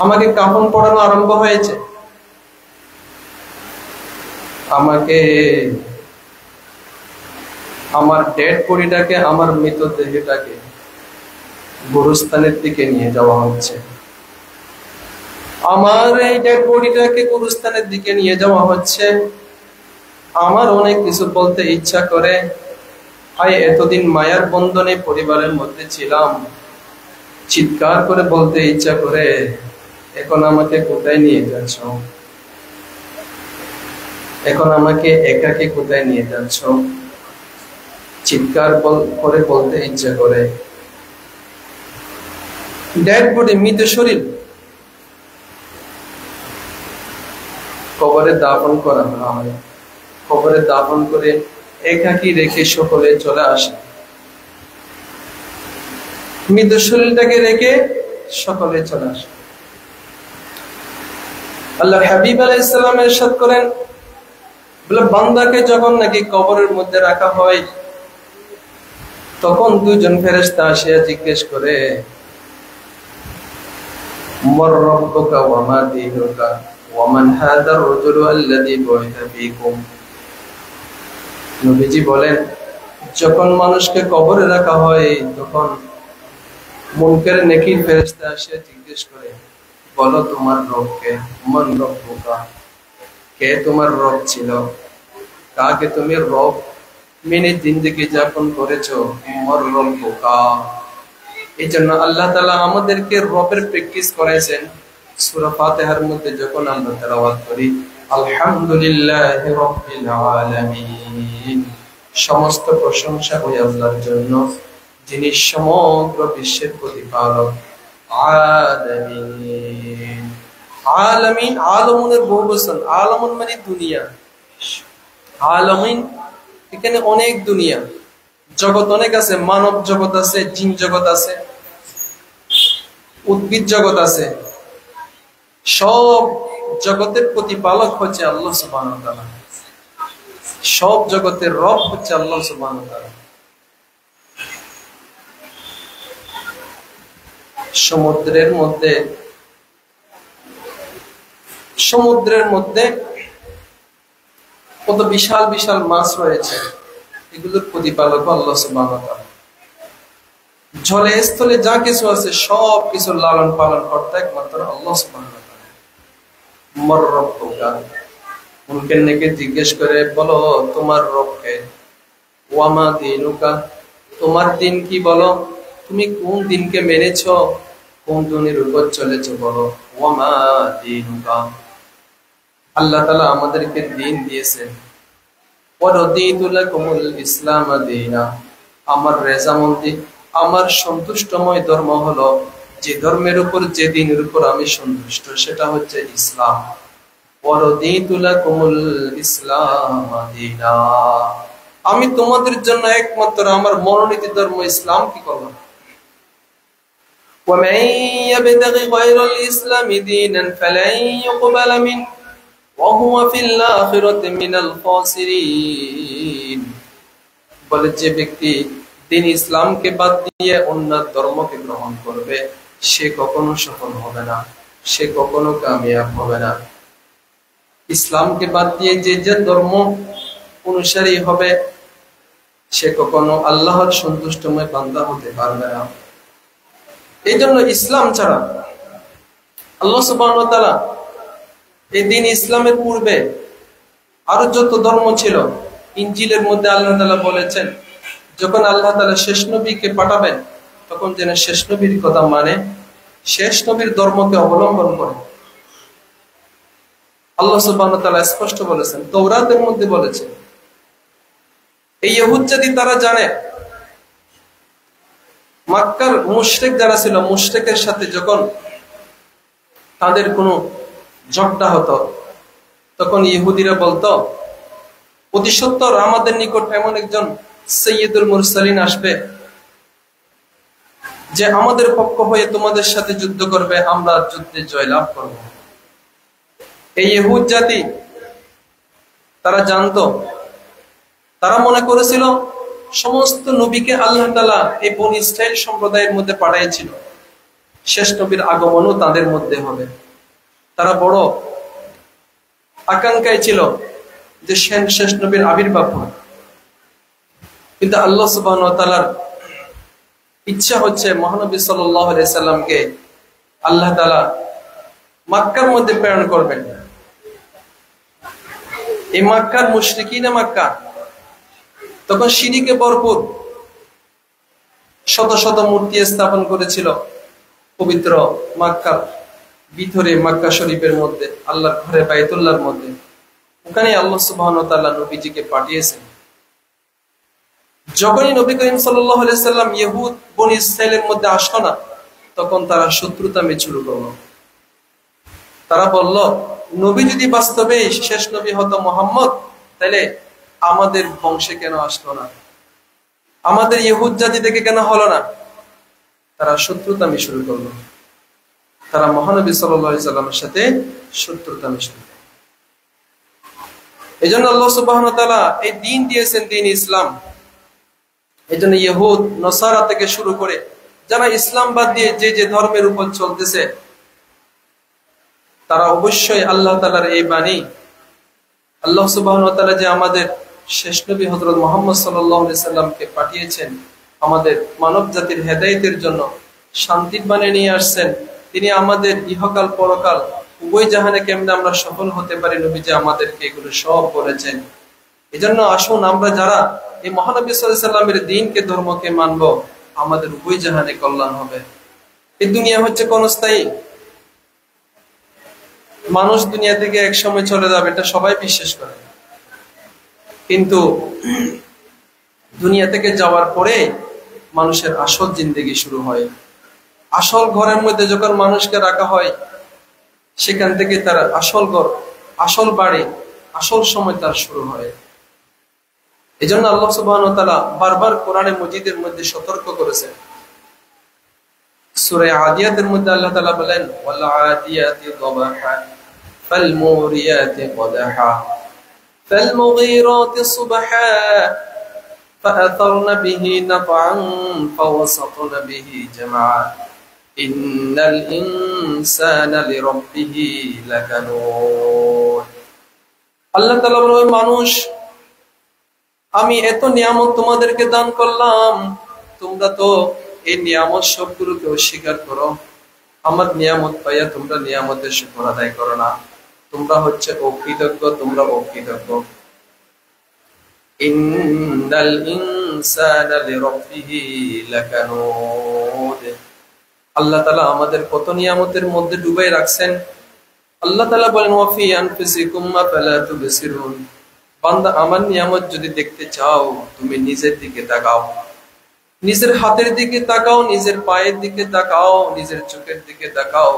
আমাকে কাফন পড়ানো আরম্ভ হয়েছে। আমাকে আমার ডেড বডিটাকে, আমার মৃতদেহটাকে গোরস্থানের দিকে নিয়ে যাওয়া হচ্ছে। আমার এই ডেড বডিটাকে গোরস্থানের দিকে নিয়ে যাওয়া হচ্ছে। আমার অনেক কিছু বলতে ইচ্ছা করে, হায় এতদিন মায়ার বন্ধনে পরিবারের মধ্যে ছিলাম, চিৎকার করে বলতে ইচ্ছা করে, এখন আমাকে কোথায় নিয়ে যাচ্ছ? এখন আমাকে একাকে কোথায় নিয়ে যাচ্ছ? চিৎকার করে বলতে ইচ্ছা করে। ডেড বডি, মৃত শরীর কবরে দাফন করা হয়। কবরে দাফন করে একাকি রেখে সকলে চলে আসে। মৃত শরীরটাকে রেখে সকলে চলে আসে। আল্লাহ হাবিব আলাইহিস সালাম ইরশাদ করেন, বলে বান্দাকে যখন নাকি কবরের মধ্যে রাখা হয়, তখন দুইজন ফেরেশতা আসিয়া জিজ্ঞেস করে, মার রাব্বুকা ওয়া মা দীনুকা ওয়া মান হাদার রাজুলু আল্লাযী বুইসা ফীকুম। নবীজি বলেন, যখন মানুষকে কবরে রাখা হয় তখন মুনকার নেকির ফেরেশতা আসিয়া জিজ্ঞেস করে, বলো তোমার রব কে? মান রাব্বুকা, কে তোমার রব ছিল? কাকে তুমি রব মেনে জিন্দেগি যাপন করেছো? মার রাব্বুকা। এই জন্য আল্লাহ তাআলা আমাদেরকে রবের প্র্যাকটিস করাইছেন। সূরা ফাতিহার মধ্যে যখন আমরা তেলাওয়াত করি, আলহামদুলিল্লাহি রাব্বিল আলামিন, সমস্ত প্রশংসা ওই আল্লাহর জন্য যিনি সমগ্র বিশ্বের প্রতিপালক। আলামিন, আলামিন, আলামিনের বহুবচন। আলামিন মানে দুনিয়া। আলামিন এখানে অনেক দুনিয়া, জগৎ অনেক আছে। মানব জগৎ আছে, জিন জগৎ আছে, উদ্ভিদ জগৎ আছে। সব জগতের প্রতিপালক হচ্ছে আল্লাহ সুবহানাহু ওয়া তাআলা। সব জগতের রব হচ্ছে আল্লাহ সুবহানাহু ওয়া তাআলা। সমুদ্রের মধ্যে কত বিশাল বিশাল মাছ রয়েছে, এগুলোর প্রতিপালক আল্লাহ সুবহানাহু ওয়া তাআলা। জলে স্থলে যা কিছু আছে সব কিছু লালন পালন করতে একমাত্র আল্লাহ সুবহানাহু ওয়া তাআলা। মার রাব্বুকা, মুনকার নেকির জিজ্ঞেস করে, বলো তোমার রব কে? ওয়া মা দীনুকা, তোমার দিন কি বলো? তুমি কোন দিনকে মেনেছো, কোন দিনের উপর চলেছো বলো। ওয়া মা দীনুকা, আল্লাহ তাআলা আমাদেরকে দিন দিয়েছেন। ওয়া রাদিতু লাকুমুল ইসলাম দীনা, আমার রেজামন্দি, আমার সন্তুষ্টময় ধর্ম হলো যে ধর্মের উপর, যে দিনের উপর আমি সন্তুষ্ট, সেটা হচ্ছে ইসলাম। ওয়া রাদিতু লাকুমুল ইসলাম দীনা, আমি তোমাদের জন্য একমাত্র আমার মনোনীত ধর্ম ইসলাম কি করলাম। ومن يبتغي غير الإسلام دينا فلن يقبل منه وهو في الآخرة من الخاسرين। বলে যে ব্যক্তি দিন ইসলামকে বাদ দিয়ে অন্য ধর্মকে গ্রহণ করবে, সে কখনো সফল হবে না, সে কখনো কামিয়াব হবে না। ইসলামকে বাদ দিয়ে যে যে ধর্ম অনুসারী হবে, সে কখনো আল্লাহর সন্তুষ্টময় বান্দা হতে পারবে না। এই জন্য ইসলাম ছাড়া আল্লাহ সুবহানাহু ওয়া তাআলা এই দিন ইসলামের পূর্বে আরো যত ধর্ম ছিল, ইনজিলের মধ্যে আল্লাহ তাআলা বলেছেন, যখন আল্লাহ তাআলা শেষ নবীকে পাঠাবেন তখন যেন শেষ নবীর কথা মানে, শেষ নবীর ধর্মকে অবলম্বন করে। আল্লাহ সুবহানাহু ওয়া তাআলা স্পষ্ট বলেছেন, তাওরাতের মধ্যে বলেছেন। এই ইহুদ জাতি তারা জানে, মক্কার মুশরিক যারা ছিল, মুশরিকের সাথে যখন তাদের কোনো ঝগড়া হতো, তখন ইহুদিরা বলতো, অতি সত্বর আমাদের নিকট এমন একজন সাইয়্যিদুল মুরসালিন আসবে যে আমাদের পক্ষ হয়ে তোমাদের সাথে যুদ্ধ করবে, আমরা যুদ্ধে জয়লাভ করব। এই ইহুদ জাতি তারা জানতো, তারা মনে করেছিল সমস্ত নবীকে আল্লাহ তাআলা এই বনী ইসরাইল সম্প্রদায়ের মধ্যে পাঠিয়েছিল। শেষ নবীর আগমনও তাদের মধ্যে হবে। তারা বড় আকাঙ্ক্ষায় ছিল যে শেষ নবীর আবির্ভাব হয়, কিন্তু আল্লাহ সুবহানাহু ওয়া তাআলার ইচ্ছা হচ্ছে মহানবী সাল্লাল্লাহু আলাইহি সাল্লামকে আল্লাহ তাআলা মক্কার মধ্যে প্রেরণ করবেন। এই মক্কার মুশরিকিনে মক্কা তখন শিরকে ভরপুর, শত শত মূর্তি স্থাপন করেছিল পবিত্র মক্কার ভিতরে, মক্কা শরীফের মধ্যে, আল্লাহর ঘরে বাইতুল্লাহর মধ্যে। ওখানে আল্লাহ সুবহানাহু ওয়া তাআলা নবীজিকে পাঠিয়েছেন। যখনই নবী করিম সাল্লাল্লাহু আলাইহি সাল্লাম ইহুদ বনী ইসরাইলের মধ্যে আসলো না, তখন তারা শত্রুতা শুরু করলো। তারা বলল, নবী যদি বাস্তবে শেষ নবী হতো মুহাম্মদ, তাহলে আমাদের বংশে কেন আসলো না, আমাদের ইহুদ জাতি থেকে কেন হলো না? তারা শত্রুতা শুরু করলো। তারা মহানবী সাল্লাল্লাহু আলাইহি সাল্লামের সাথে শত্রুতা শুরু করলো। এই জন্য আল্লাহ সুবহানাহু ওয়া তাআলা এই দিন দিয়েছেন, দিন ইসলাম। এই জন্য ইহুদ নসারা থেকে শুরু করে যারা ইসলাম বাদ দিয়ে যে যে ধর্মের উপর চলতেছে, তারা অবশ্যই আল্লাহ তাআলার এই বাণী, আল্লাহ সুবহানাহু ওয়া তাআলা যে আমাদের শেষ নবী হযরত মুহাম্মদ সাল্লাল্লাহু আলাইহি সাল্লামকে পাঠিয়েছেন আমাদের মানব জাতির হেদায়েতের জন্য, শান্তির বাণী নিয়ে আসছেন। তিনি আমাদের ইহকাল পরকাল উভয় জাহানে কেমনে আমরা সফল হতে পারি, নবীজি আমাদেরকে এগুলো সব বলেছেন। এজন্য আসুন আমরা যারা এই মহানবী সাল্লাল্লাহু আলাইহি সাল্লামের দ্বীনকে, ধর্মকে মানব, আমাদের উভয় জাহানে কল্যাণ হবে। এই দুনিয়া হচ্ছে ক্ষণস্থায়ী, মানুষ দুনিয়া থেকে এক সময় চলে যাবে, এটা সবাই বিশ্বাস করে। কিন্তু দুনিয়া থেকে যাওয়ার পরে মানুষের আসল জিন্দেগি শুরু হয়। আসল ঘরের মধ্যে যখন মানুষকে রাখা হয়, সেখান থেকে তার আসল ঘর, আসল বাড়ি, আসল সময় তার শুরু হয়। এই জন্য আল্লাহ সুবহানাহু ওয়া তাআলা বারবার কোরআনে মজিদের মধ্যে সতর্ক করেছেন। সূরা আদিয়াতের মধ্যে আল্লাহ তাআলা বলেন, ওয়াল আদিয়াতি দাবাহা ফাল মুরিয়াতি কদাহা ফাল মুগীরাতি সুবহা ফাআথরনা বিহি নাফআন ফাওয়াসাতনা বিহি জামআ ইন্নাল ইনসানা লিরাব্বিহি লাকানুন। আল্লাহ তাআলা বলেন, মানুষ, আমি এত নিয়ামত তোমাদেরকে দান করলাম, তোমরা তো এই নিয়ামত সবগুলোকে অস্বীকার করো। আমার নিয়ামত পাইয়া তোমরা নিয়ামতের শুকর আদায় করো না, তোমরা হচ্ছে অকৃতজ্ঞ, তোমরা অকৃতজ্ঞ। ইন্নাল ইনসানা লিরাব্বিহি লাকানুদ। আল্লাহ তাআলা আমাদের কত নিয়ামতের মধ্যে ডুবাই রাখছেন। আল্লাহ তাআলা বলেন, ওয়া ফি আনফুসিকুম আফালা তুবসিরুন। বান্দা, আমার নিয়ামত যদি দেখতে চাও, তুমি নিজের দিকে তাকাও, নিজের হাতের দিকে তাকাও, নিজের পায়ের দিকে তাকাও, নিজের চোখের দিকে তাকাও,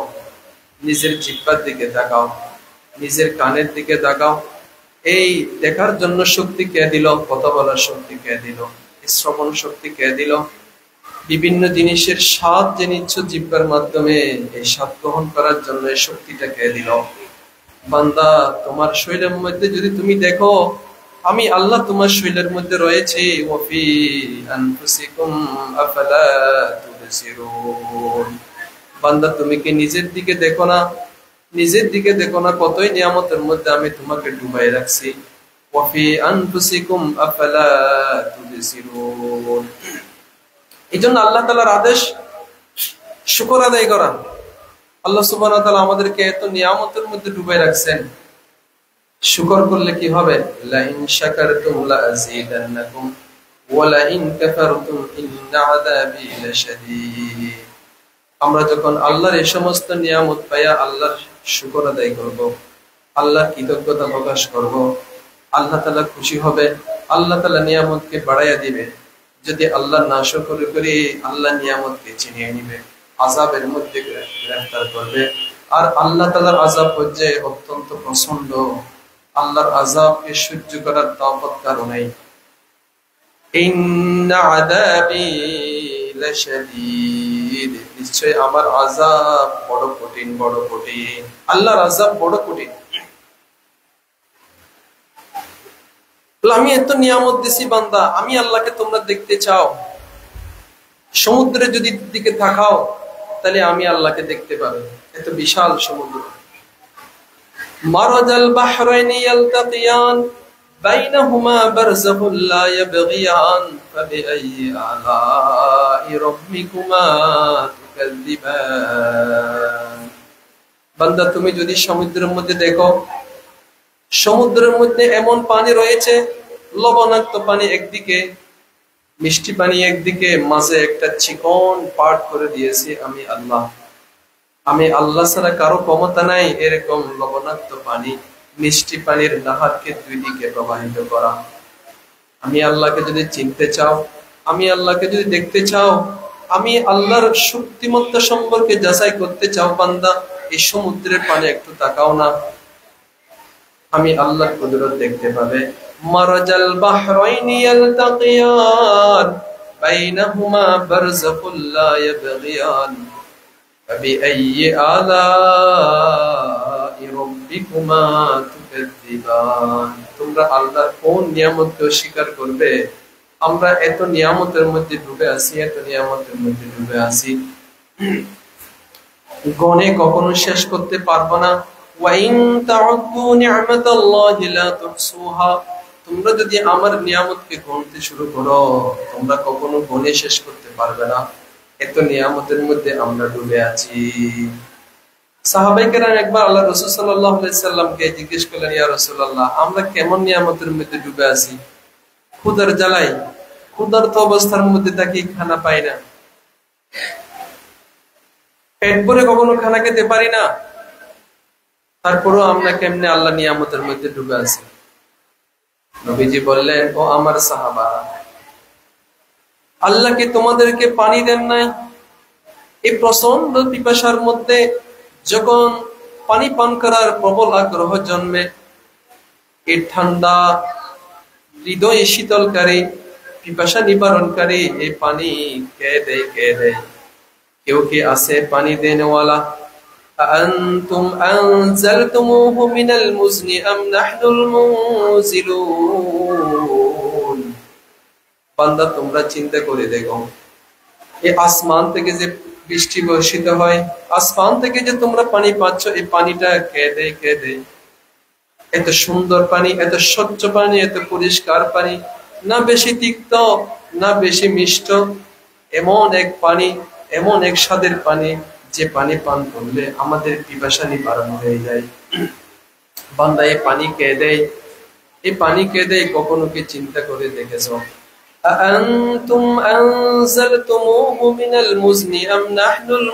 নিজের জিহ্বার দিকে তাকাও, নিজের কানের দিকে তাকাও। এই দেখার জন্য শক্তি কে দিল? কথা বলার শক্তি কে দিল? শ্রবণ শক্তি কে দিল? বিভিন্ন জিনিসের স্বাদ যে নিচ্ছ জিহ্বার মাধ্যমে, এই স্বাদ গ্রহণ করার জন্য এই শক্তিটা কে দিল? বান্দা, তোমার শরীরের মধ্যে যদি তুমি দেখো, আমি আল্লাহ তোমার শরীরের মধ্যে রয়েছে। ওয়াফি আনফুসিকুম আফালা তুবসিরুন। বান্দা, তুমি কি নিজের দিকে দেখো না? নিজের দিকে দেখো না, কতই নিয়ামতের মধ্যে আমি তোমাকে ডুবাই রাখছি। ওয়াফি আনফুসিকুম আফালা তুবসিরুন। এই জন্য আল্লাহ তাআলার আদেশ শুকর আদায় করা। আল্লাহ সুবহানাহু ওয়া তাআলা আমাদেরকে এত নিয়ামতের মধ্যে ডুবাই রাখছেন, শুকর করলে কি হবে? লা ইন শাকারতুম লা আযীদান্নাকুম ওয়া লা ইন কাফারতুম ইন্না আযাবি লাশাদীদ। আমরা যখন আল্লাহর এই সমস্ত নিয়ামত পাইয়া আল্লাহর শুকর আদায় করব, আল্লাহর কৃতজ্ঞতা প্রকাশ করব, আল্লাহ তাআলা খুশি হবে, আল্লাহ তাআলা নিয়ামতকে বাড়াইয়া দিবে। যদি আল্লাহ না শুকর করি, আল্লাহ নিয়ামতকে ছিনিয়ে নিবে, আযাবের মধ্যে গ্রেফতার করবে। আর আল্লাহ তাআলার আযাব হচ্ছে অত্যন্ত প্রচন্ড। আল্লাহর আযাবকে সহ্য করার তাকত কারো নাই। ইন্না আযাবি লাশাদীদ। নিশ্চয় আমার আযাব বড় কঠিন, বড় কঠিন। আল্লাহর আযাব বড় কঠিন। আমি এত নিয়ামত দিছি বান্দা, আমি আল্লাহকে তোমরা দেখতে চাও, সমুদ্রে যদি দিকে তাকাও, তাহলে আমি আল্লাহকে দেখতে পাবো। এত বিশাল সমুদ্র। মারাজাল বাহরাইনি ইয়ালতাকিয়ান বাইনাহুমা বারযাখুন লা ইয়াবগিয়ান ফাবিআইয়ি আলাই রাব্বিকুমা তুকাযযিবান। বান্দা, তুমি যদি সমুদ্রের মধ্যে দেখো, সমুদ্রের মধ্যে এমন পানি রয়েছে, লবণাক্ত পানি একদিকে, মিষ্টি পানি একদিকে, মাঝে একটা চিকন পার্ট করে দিয়েছি আমি আল্লাহ। আমি আল্লাহ ছাড়া কারো ক্ষমতা নাই এরকম লবণাক্ত পানি, মিষ্টি পানির নাহারকে দুই দিকে প্রবাহিত করা। আমি আল্লাহকে যদি চিনতে চাও, আমি আল্লাহকে যদি দেখতে চাও, আমি আল্লাহর শক্তিমত্তা সম্পর্কে যাচাই করতে চাও, বান্দা এই সমুদ্রের পানি একটু তাকাও না, আমি আল্লাহর কুদরত দেখতে পাবে। মারাজাল বাহরাইনি ইয়ালতাকিয়ান বাইনাহুমা বারযাখুন লা ইয়াবগিয়ান ফাবিআইয়ি আলাই রাব্বিকুমা তুকাযযিবান। তোমরা আল্লাহর কোন নিয়ামতকে অস্বীকার করবে? আমরা এত নিয়ামতের মধ্যে ডুবে আছি, এত নিয়ামতের মধ্যে ডুবে আছি, গনে কখনো শেষ করতে পারবো না। ওয়াইন তাউদ্দু নি'মাতাল্লাহি লা তুহসুহা। তোমরা যদি আমার নিয়ামতকে গুনতে শুরু করো, তোমরা কখনো গুনে শেষ করতে পারবে না। এত নিয়ামতের মধ্যে আমরা ডুবে আছি। সাহাবায়ে কেরাম একবার আল্লাহ রাসূল সাল্লাল্লাহু আলাইহি সাল্লামকে জিজ্ঞেস করলেন, ইয়া রাসূলুল্লাহ, আমরা কেমন নিয়ামতের মধ্যে ডুবে আছি? ক্ষুধার জ্বালায়, ক্ষুধার্ত অবস্থার মধ্যে থাকি, খানা পাই না, পেট ভরে কখনো খানা খেতে পারি না, তারপরও আমরা কেমনে আল্লাহ নিয়ামতের মধ্যে ডুবে আছি? নবীজি বললেন, ও আমার সাহাবা, আল্লাহ কি তোমাদেরকে পানি দেন নাই? এই প্রচন্ড পিপাসার মধ্যে যখন পানি পান করার প্রবল আগ্রহ জন্মে, এই ঠান্ডা হৃদয় শীতলকারী, পিপাসা নিবারণকারী এই পানি কে দেয়? কে দেয়? কেউ কি আছে পানি দেনেওয়ালা? আনতুম আনজালতুমুহু মিনাল মুজনি আম নাহনুল মুনজিলুন। বান্দা, তোমরা চিন্তা করে দেখো, এই আসমান থেকে যে বৃষ্টি বর্ষিত হয়, আসমান থেকে যে তোমরা পানি পাচ্ছ, এই পানিটা কে দেয়? কে দেয়? এত সুন্দর পানি, এত স্বচ্ছ পানি, এত পরিষ্কার পানি, না বেশি তিক্ত না বেশি মিষ্ট, এমন এক পানি, এমন এক স্বাদের পানি, যে পানি পান করলে আমাদের পিপাসা নিবারণ হয়ে যায়। বান্দা, এই পানি কে দেয়? এই পানি কে দেয়? কখনো কি চিন্তা করে দেখেছো? আআনতুম আনজালতুমুহু মিনাল মুজনি আম নাহনুল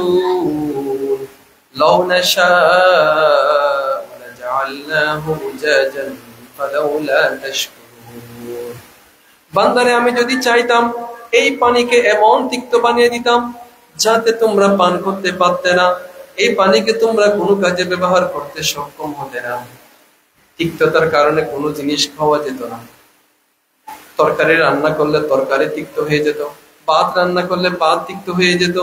মুনজিলুন লাউ নাশাউ লাজআলনাহু উজাজান ফালাউলা তাশকুরুন। বান্দারে, আমি যদি চাইতাম এই পানিকে এমন তিক্ত বানিয়ে দিতাম যাতে তোমরা পান করতে পারতে না, এই পানিকে তোমরা কোনো কাজে ব্যবহার করতে সক্ষম হতে না। তিক্ততার কারণে কোনো জিনিস খাওয়া যেত না। তরকারি রান্না করলে তরকারি তিক্ত হয়ে যেত, ভাত রান্না করলে ভাত তিক্ত হয়ে যেত,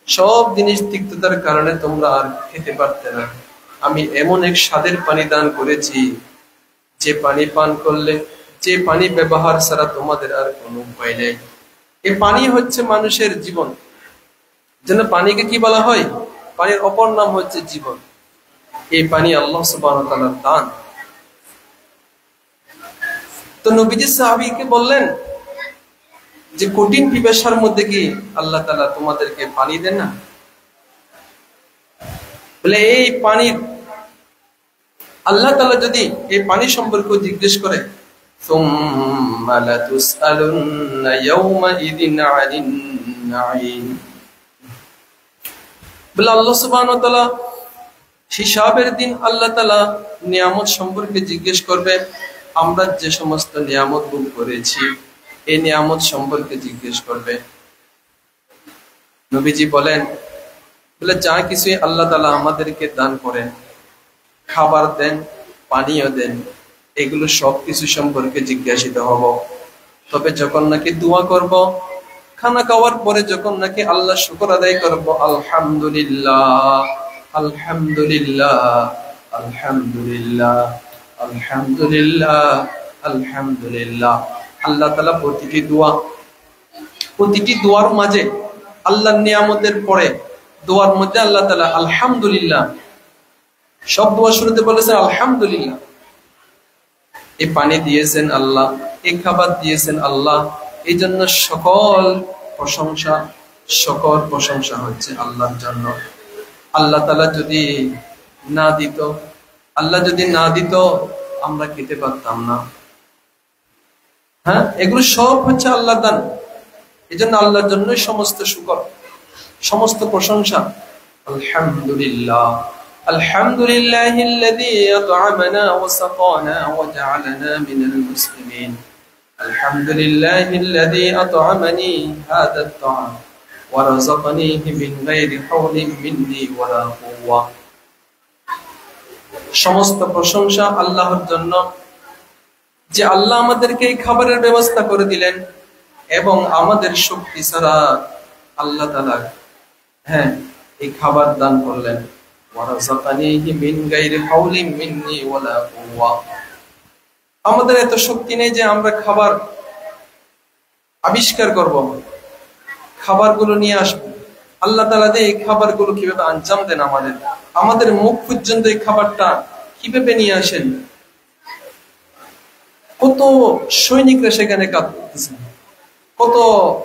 সব জিনিস তিক্ততার কারণে তোমরা আর খেতে পারতে না। আমি এমন এক স্বাদের পানি দান করেছি, যে পানি পান করলে, যে পানি ব্যবহার ছাড়া তোমাদের আর কোনো উপায় নেই। এই পানি হচ্ছে মানুষের জীবন। যেন পানিকে কি বলা হয়? পানির অপর নাম হচ্ছে জীবন। এই পানি আল্লাহ সুবহানাহু ওয়া তাআলার দান। তো নবীজি সাহাবীকে বললেন যে কঠিন পিপাসার মধ্যে কি আল্লাহ তাআলা তোমাদেরকে পানি দেন না? বলে এই পানির আল্লাহ তাআলা যদি এই পানি সম্পর্কে জিজ্ঞেস করে, সুম্মা লাতুসআলুন্না ইয়াওমাইযিন আনিন নাঈম। বলে আল্লাহ সুবহানাহু ওয়া তাআলা হিসাবের দিন আল্লাহ তাআলা নিয়ামত সম্পর্কে জিজ্ঞেস করবে। আমরা যে সমস্ত নিয়ামত ভোগ করেছি, এই নিয়ামত সম্পর্কে জিজ্ঞেস করবে। নবীজি বলেন, বলে যা কিছুই আল্লাহ তাআলা আমাদেরকে দান করেন, খাবার দেন, পানীয় দেন, এগুলো সবকিছু সম্পর্কে জিজ্ঞাসিত হব। তবে যখন নাকি দোয়া করব, খানা খাওয়ার পরে যখন নাকি আল্লাহ শুকর আদায় করব, আলহামদুলিল্লাহ আলহামদুলিল্লাহ আলহামদুলিল্লাহ আলহামদুলিল্লাহ আলহামদুলিল্লাহ, আল্লাহ তাআলা প্রতিটি দোয়ার মাঝে আল্লাহর নিয়ামতের পরে দোয়ার মধ্যে আল্লাহ তাআলা আলহামদুলিল্লাহ, সব দোয়া শুরুতে বলেছেন আলহামদুলিল্লাহ। এই পানি দিয়েছেন আল্লাহ, এই খাবার দিয়েছেন আল্লাহ, এই জন্য সকল প্রশংসা হচ্ছে আল্লাহর জন্য। আল্লাহ তাআলা যদি না দিত আমরা খেতে পারতাম না। হ্যাঁ, এগুলো সব হচ্ছে আল্লাহর দান। এই জন্য আল্লাহর জন্যই সমস্ত শুকর, সমস্ত প্রশংসা। আলহামদুলিল্লাহ, আলহামদুলিল্লাহিল্লাযী আত'আমানা ওয়া সাকানা ওয়া জা'আলানা মিনাল মুসলিমিন। আলহামদুলিল্লাহিল্লাযী আত'আমানি হাযা আত-তা'আম ওয়া রাযাকানিহি মিন গায়রি হাওলিন মিন্নি ওয়ালা কুওয়া। সমস্ত প্রশংসা আল্লাহর জন্য, যে আল্লাহ আমাদেরকে এই খাবারের ব্যবস্থা করে দিলেন এবং আমাদের শক্তি ছাড়া আল্লাহ তাআলা এই খাবার দান করলেন। ওয়ারাযাকানিহি মিন গায়রি হাওলিন মিন্নি ওয়ালা কুওয়া। আমাদের এত শক্তি নেই যে আমরা খাবার আবিষ্কার করব, খাবারগুলো নিয়ে আসব। আল্লাহ তাআলা এই খাবারগুলো কিভাবে আঞ্জাম দেন, আমাদের মুখ পর্যন্ত এই খাবারটা কিভাবে নিয়ে আসেন। কত সৈনিকরা সেখানে কাজ করতেছেন, কত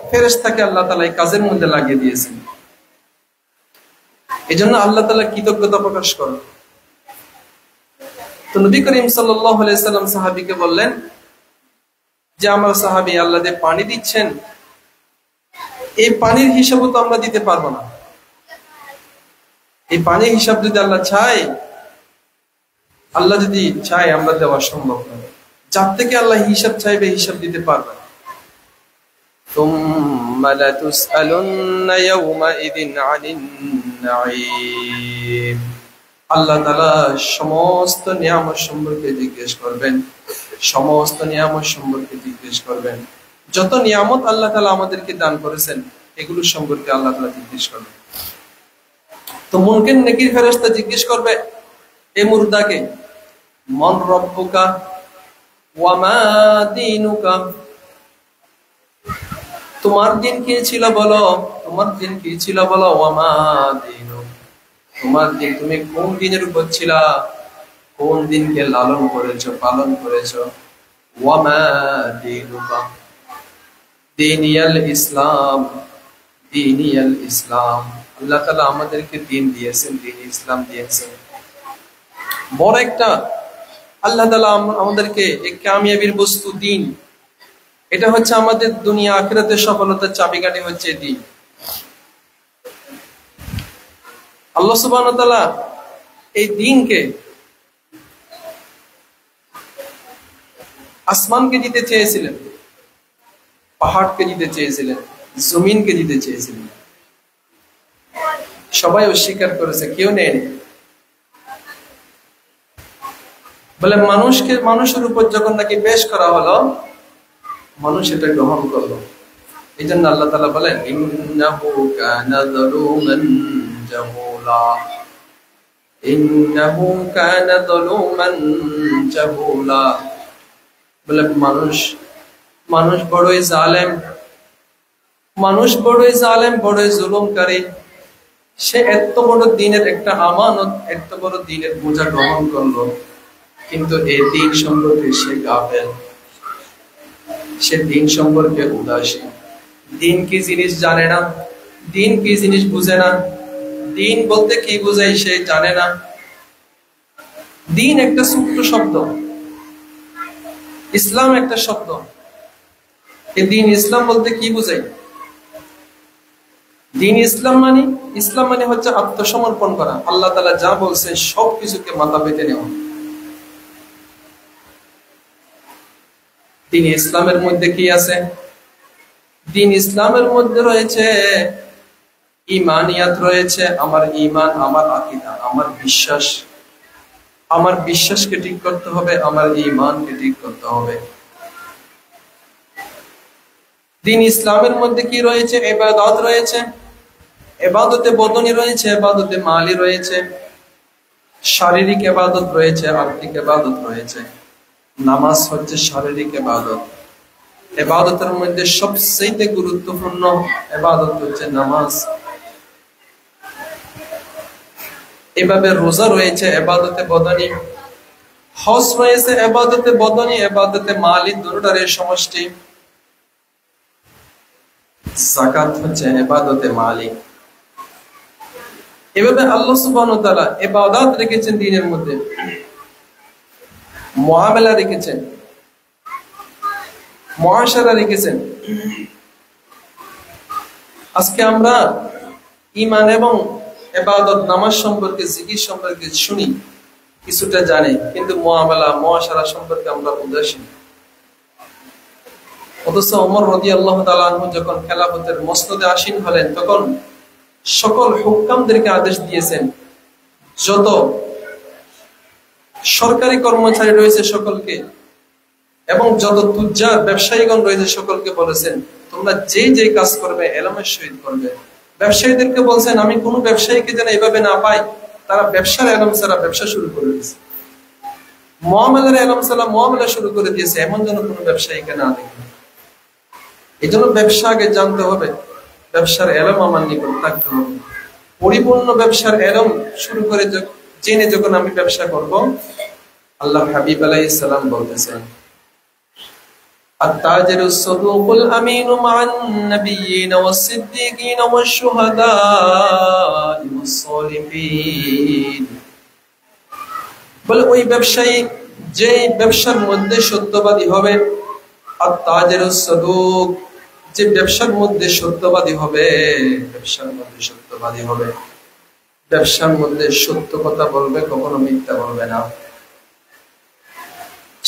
ফেরেশতাকে আল্লাহ তাআলা এই কাজের মধ্যে লাগিয়ে দিয়েছেন। এই জন্য আল্লাহ তাআলা কৃতজ্ঞতা প্রকাশ করেন। তো নবী করিম সাল্লাল্লাহু আলাইহি সাল্লাম সাহাবীকে বললেন যে আমার সাহাবী, আল্লাহ যে পানি দিচ্ছেন, এই পানির হিসাবও তো আমরা দিতে পারবো না। এই পানির হিসাব যদি আল্লাহ যদি চায় আমরা দেওয়া সম্ভব নয়। যার থেকে আল্লাহ হিসাব চাইবে হিসাব দিতে পারবে না। সুম্মা লাতুসআলুন্না ইয়াওমাইযিন আনিন নাঈম। আল্লাহ তাআলা সমস্ত নিয়ামত সম্পর্কে জিজ্ঞেস করবেন, যত নিয়ামত আল্লাহ তাআলা আমাদেরকে দান করেছেন এগুলো সম্পর্কে আল্লাহ তাআলা জিজ্ঞেস করবেন। তো মুনকির নেকির ফেরেশতা জিজ্ঞেস করবে এই মুর্দাকে, মান রব্বুকা ওয়া মা দীনুকা। তোমার দিন কি ছিল বলো, ওয়া মা দীনুক। তোমার দিন, তুমি কোন দিনের উপর ছিলা, কোন দিনকে লালন করেছো, পালন করেছো। ওয়া মা দীনুকা, দীনিয়াল ইসলাম। আল্লাহ তাআলা আমাদেরকে দিন দিয়েছেন, দিন ইসলাম দিয়েছেন। বড় একটা আল্লাহ তাআলা আমাদেরকে এই কামিয়াবির বস্তু দিন, এটা হচ্ছে আমাদের দুনিয়া আখিরাতের সফলতার চাবিকাঠি হচ্ছে দিন। আল্লাহ সুবহানাহু ওয়া তাআলা এই দিনকে আসমানকে দিতে চেয়েছিলেন, পাহাড়কে দিতে চেয়েছিলেন, জমিনকে দিতে চেয়েছিলেন। সবাই অস্বীকার করেছে, কেউ নেয়নি। বলে মানুষের উপর যখন নাকি পেশ করা হলো, মানুষ এটা গ্রহণ করলো। এই জন্য আল্লাহ তাআলা বলেন ইন্নাহু কানা যালুমান জাহুলা। বলে মানুষ বড়ই জালেম, বড়ই জুলুমকারী। সে এত বড় দিনের একটা আমানত, এত বড় দিনের বোঝা গ্রহণ করলো, কিন্তু এই দিন সম্পর্কে সে গাফেল, সে দিন সম্পর্কে উদাসীন। দিন কি জিনিস জানে না, দিন কি জিনিস বুঝে না, দিন বলতে কি বোঝায় সে জানে না। দিন একটা ছোট্ট শব্দ, ইসলাম একটা শব্দ। এই দিন ইসলাম বলতে কি বোঝায়? দিন ইসলাম মানে হচ্ছে আত্মসমর্পণ করা। আল্লাহ তাআলা যা বলছে সবকিছুকে মাথা পেতে নেওয়া। দিন ইসলামের মধ্যে কি আছে? দিন ইসলামের মধ্যে রয়েছে ঈমানিয়াত, রয়েছে আমার ঈমান, আমার আকীদা, আমার বিশ্বাসকে ঠিক করতে হবে, আমার ঈমানকে ঠিক করতে হবে। দিন ইসলামের মধ্যে কি রয়েছে? ইবাদত রয়েছে, ইবাদতে বদনি রয়েছে, ইবাদতে মালি রয়েছে, শারীরিক ইবাদত রয়েছে, আর্থিক ইবাদত রয়েছে। নামাজ হচ্ছে শারীরিক ইবাদত, ইবাদতের মধ্যে সবচেয়ে গুরুত্বপূর্ণ ইবাদত হচ্ছে নামাজ। এভাবে রোজা রয়েছে ইবাদতে বদনী, হজ রয়েছে ইবাদতে বদনী, ইবাদতে মালি, দুটোটার সমষ্টি। যাকাত হচ্ছে ইবাদতে মালি। এভাবে আল্লাহ সুবহানাহু ওয়া তাআলা ইবাদত রেখেছেন দ্বীনের মধ্যে, মুআমালা রেখেছেন, মুআশারা রেখেছেন। আজকে আমরা ঈমান এবং ইবাদত, নামাজ সম্পর্কে, জিকির সম্পর্কে শুনি, কিছুটা জানি, কিন্তু মুআমালা, মুআশারা সম্পর্কে আমরা উদাসীন। অথচ ওমর রাদিয়াল্লাহু তাআলা আনহু যখন খেলাফতের মসনদে আসীন হলেন, তখন সকল হুকামদেরকে আদেশ দিয়েছেন, যত সরকারি কর্মচারী রয়েছে সকলকে এবং যত তুজ্জার ব্যবসায়ীগণ রয়েছে সকলকে বলেছেন, তোমরা যে যে কাজ করবে ইলমের সহিত করবে। ব্যবসায়ীদেরকে বলছেন, আমি কোন ব্যবসায়ীকে যেন এভাবে না পাই তারা ব্যবসার ইলম ছাড়া ব্যবসা শুরু করে দিয়েছে, মুআমালার ইলম ছাড়া মুআমালা শুরু করে দিয়েছে, এমন যেন কোনো ব্যবসায়ীকে না দেখে। এই জন্য ব্যবসা আগে জানতে হবে, ব্যবসার ইলম আমার নিকট থাকতে হবে। পরিপূর্ণ ব্যবসার ইলম শুরু করে জেনে যখন আমি ব্যবসা করব, আল্লাহর হাবিব আলাইহিস সালাম বলতেছেন, আত-তাজিরুস সাদুকুল আমিনু মা'আন নাবিয়্যিনা ওয়াস-সিদ্দীকিনা ওয়াশ-শুহাদা'i ওয়াস-সালিহিন। বলে ওই ব্যবসায়ী যে ব্যবসার মধ্যে সত্যবাদী হবে, আত-তাজিরুস সাদুক, যে ব্যবসার মধ্যে সত্যবাদী হবে, ব্যবসার মধ্যে সত্যবাদী হবে, ব্যবসার মধ্যে সত্য কথা বলবে, কখনো মিথ্যা বলবে না।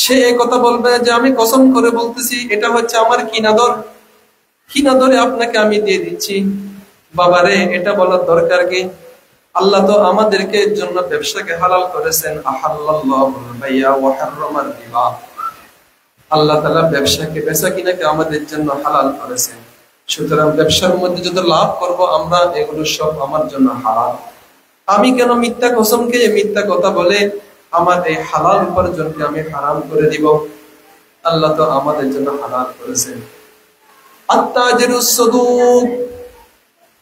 সে এই কথা বলবে যে আমি কসম করে বলতেছি এটা হচ্ছে আমার কিনাদর, কিনাদরে আপনাকে আমি দিয়ে দিচ্ছি। বাবারে, এটা বলার দরকার কি? আল্লাহ তো আমাদেরকে জন্য ব্যবসাকে হালাল করেছেন, আহাল্লাল্লাহুল বাই'a ওয়া হাররামার রিবা। আল্লাহ তাআলা ব্যবসাকে, বেচা কিনাকে আমাদের জন্য হালাল করেছেন। সুতরাং ব্যবসার মধ্যে যত লাভ করব আমরা, এগুলো সব আমার জন্য হালাল। আমি কেন মিথ্যা কসম খেয়ে, মিথ্যা কথা বলে আমার এই হালাল উপার্জনকে আমি হারাম করে দিব? আল্লাহ তো আমাদের জন্য হালাল করেছেন। আত-তাজিরুস সাদুক,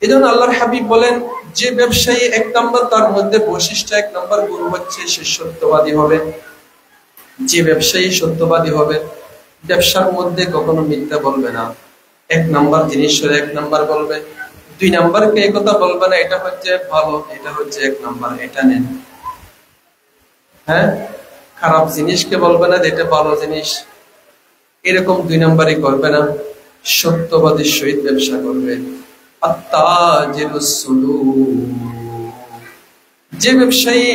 এজন্য আল্লাহর হাবিব বলেন, যে ব্যবসায়ী এক নম্বর, তার মধ্যে বৈশিষ্ট্য, এক নম্বর গুণ হচ্ছে সে সত্যবাদী হবে। যে ব্যবসায়ী সত্যবাদী হবে, ব্যবসার মধ্যে কখনো মিথ্যা বলবে না। এক নম্বর জিনিস হলে এক নম্বর বলবে, দুই নম্বরকে এই কথা বলবে না, এটা হচ্ছে ভালো, এটা হচ্ছে এক নম্বর, এটা নেন। হ্যাঁ, খারাপ জিনিসকে বলবে না এটা ভালো জিনিস, এরকম দুই নম্বরই করবে না। সত্যবাদীর সহিত ব্যবসা করবে। আত-তাজিরুস সাদুক, যে ব্যবসায়ী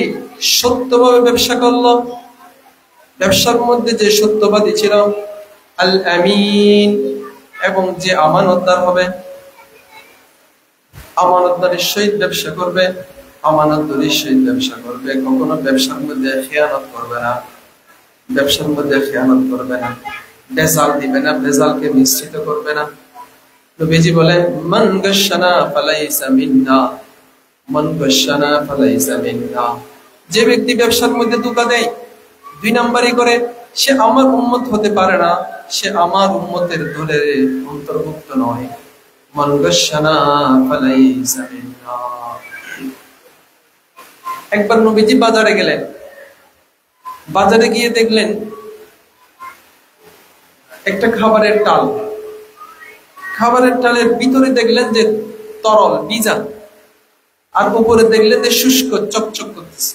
সত্যভাবে ব্যবসা করলো, ব্যবসার মধ্যে যে সত্যবাদী ছিল, আল আমিন, এবং যে আমানতদার হবে, আমানতদারের সহিত ব্যবসা করবে, আমানতদারির সহিত ব্যবসা করবে, কখনো ব্যবসার মধ্যে খেয়ানত করবে না, ব্যবসার মধ্যে খেয়ানত করবে না, ভেজাল দিবে না, ভেজালকে মিশ্রিত করবে না। নবীজি বলেন, মান গাশশানা ফালাইসা মিন্না, মান গাশশানা ফালাইসা মিন্না। যে ব্যক্তি ব্যবসার মধ্যে ধোঁকা দেয়, দুই নাম্বারই করে, সে আমার উম্মত হতে পারে না, সে আমার উম্মতের দলের অন্তর্ভুক্ত নয়। মান গাশশানা ফালাইসা মিন্না। একবার নবীজি বাজারে গেলেন, বাজারে গিয়ে দেখলেন একটা খাবারের টাল, খাবারের টালের ভিতরে দেখলেন যে তরল বীজা, আর উপরে দেখলেন যে শুষ্ক চকচক করতেছে।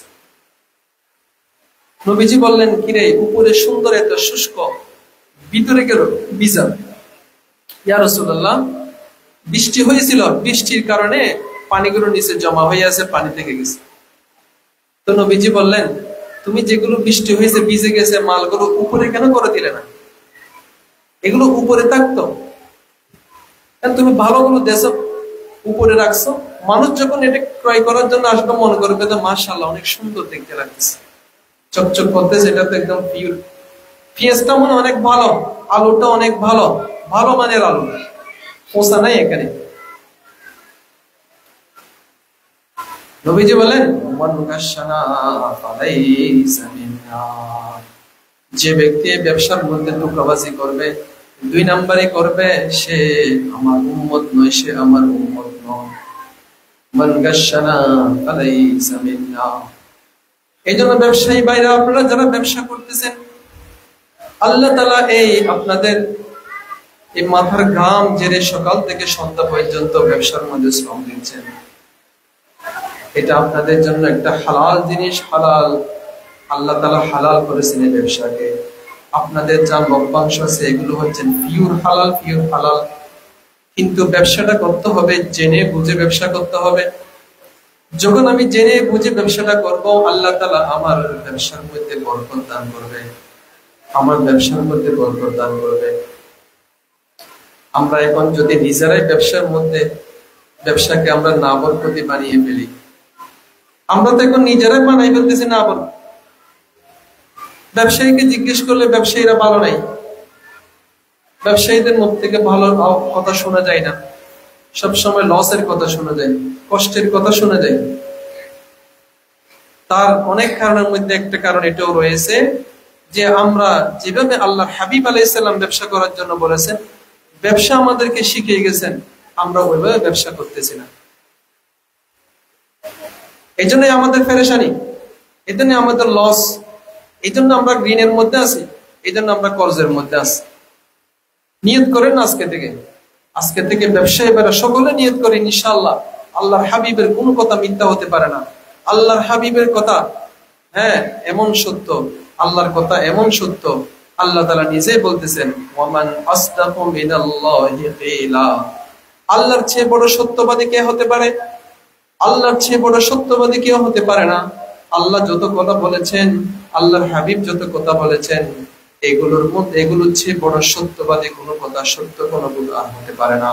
নবীজি বললেন, কিরে, উপরে সুন্দর এত শুষ্ক, ভিতরে কেন বীজা? ইয়া রাসূলুল্লাহ, বৃষ্টি হয়েছিল, বৃষ্টির কারণে পানিগুলো নিচে জমা হয়ে আছে, পানি থেকে গেছে। তো নবীজি বললেন, তুমি যেগুলো বৃষ্টি হয়েছে, ভিজে গেছে, মালগুলো উপরে কেন করে দিলে না? এগুলো উপরে থাকতো, তুমি ভালোগুলো দেশো উপরে রাখছো। মানুষ যখন এটা ক্রয় করার জন্য আসবে, মনে করবে যে মাশাআল্লাহ অনেক সুন্দর দেখতে লাগতেছে, চকচক করতেছে, এটা তো একদম পিওর। পেঁয়াজটা মনে অনেক ভালো, আলুটা অনেক ভালো, ভালো মানের আলু, পোষা নাই এখানে। নবীজি বলেন, মান গাশশানা ফালাইসা মিন্না। যে ব্যক্তি ব্যবসার মধ্যে ধোঁকাবাজি করবে, দুই নাম্বারে করবে সে আমার উম্মত নয়, সে আমার উম্মত নয়। মান গাশশানা ফালাইসা মিন্না। এইজন্য ব্যবসায়ী ভাইরা, আপনারা যারা ব্যবসা করতেছেন, আল্লাহ তাআলা এই আপনাদের এই মাথার ঘাম জেরে সকাল থেকে সন্ধ্যা পর্যন্ত ব্যবসার মধ্যে শ্রম দিচ্ছেন, এটা আপনাদের জন্য একটা হালাল জিনিস। হালাল, আল্লাহ তাআলা হালাল করেছেন এই ব্যবসাকে। আপনাদের যা লভ্যাংশ আছে এগুলো হচ্ছে পিওর হালাল, পিওর হালাল। কিন্তু ব্যবসাটা করতে হবে জেনে বুঝে ব্যবসা করতে হবে। যখন আমি জেনে বুঝে ব্যবসাটা করব, আল্লাহ তাআলা আমার ব্যবসার মধ্যে বরকত দান করবে, আমার ব্যবসার মধ্যে বরকত দান করবে। আমরা এখন যদি নিজেরাই ব্যবসার মধ্যে ব্যবসাকে আমরা না বরকতি বানিয়ে ফেলি, আমরা তো এখন নিজেরাই বানাই ফেলতেছি না বরকত। ব্যবসায়ীকে জিজ্ঞেস করলে ব্যবসায়ীরা ভালো নাই, ব্যবসায়ীদের মুখ থেকে ভালো কথা শোনা যায় না, সবসময় লসের কথা শোনা যায়, কষ্টের কথা শোনা যায়। তার অনেক কারণের মধ্যে একটা কারণ এটাও রয়েছে যে আমরা যেভাবে আল্লাহর হাবিব আলাইহিস সালাম ব্যবসা করার জন্য বলেছেন, ব্যবসা আমাদেরকে শিখিয়ে গেছেন, আমরা ওইভাবে ব্যবসা করতেছি না। এই জন্যই আমাদের পেরেশানি, এই জন্য আমাদের লস, এই জন্য আমরা ঋণের মধ্যে আছি, এই জন্য আমরা কর্জের মধ্যে আছি। নিয়ত করেন আজকে থেকে ব্যবসায়ী বেরা সকলে নিয়ত করেন, ইনশাআল্লাহ আল্লাহর হাবিবের কোনো কথা মিথ্যা হতে পারে না। আল্লাহর হাবিবের কথা এমন সত্য, আল্লাহর কথা এমন সত্য, আল্লাহ তাআলা নিজেই বলতেছেন, ওয়ামান আসদাকু মিনাল্লাহি কিলা। আল্লাহর চেয়ে বড় সত্যবাদী কে হতে পারে? আল্লাহর চেয়ে বড় সত্যবাদী কেউ হতে পারে না। আল্লাহ যত কথা বলেছেন, আল্লাহর হাবিব যত কথা বলেছেন, এগুলোর চেয়ে বড় সত্যবাদী কোনো কথা, সত্য কোনো আর হতে পারে না।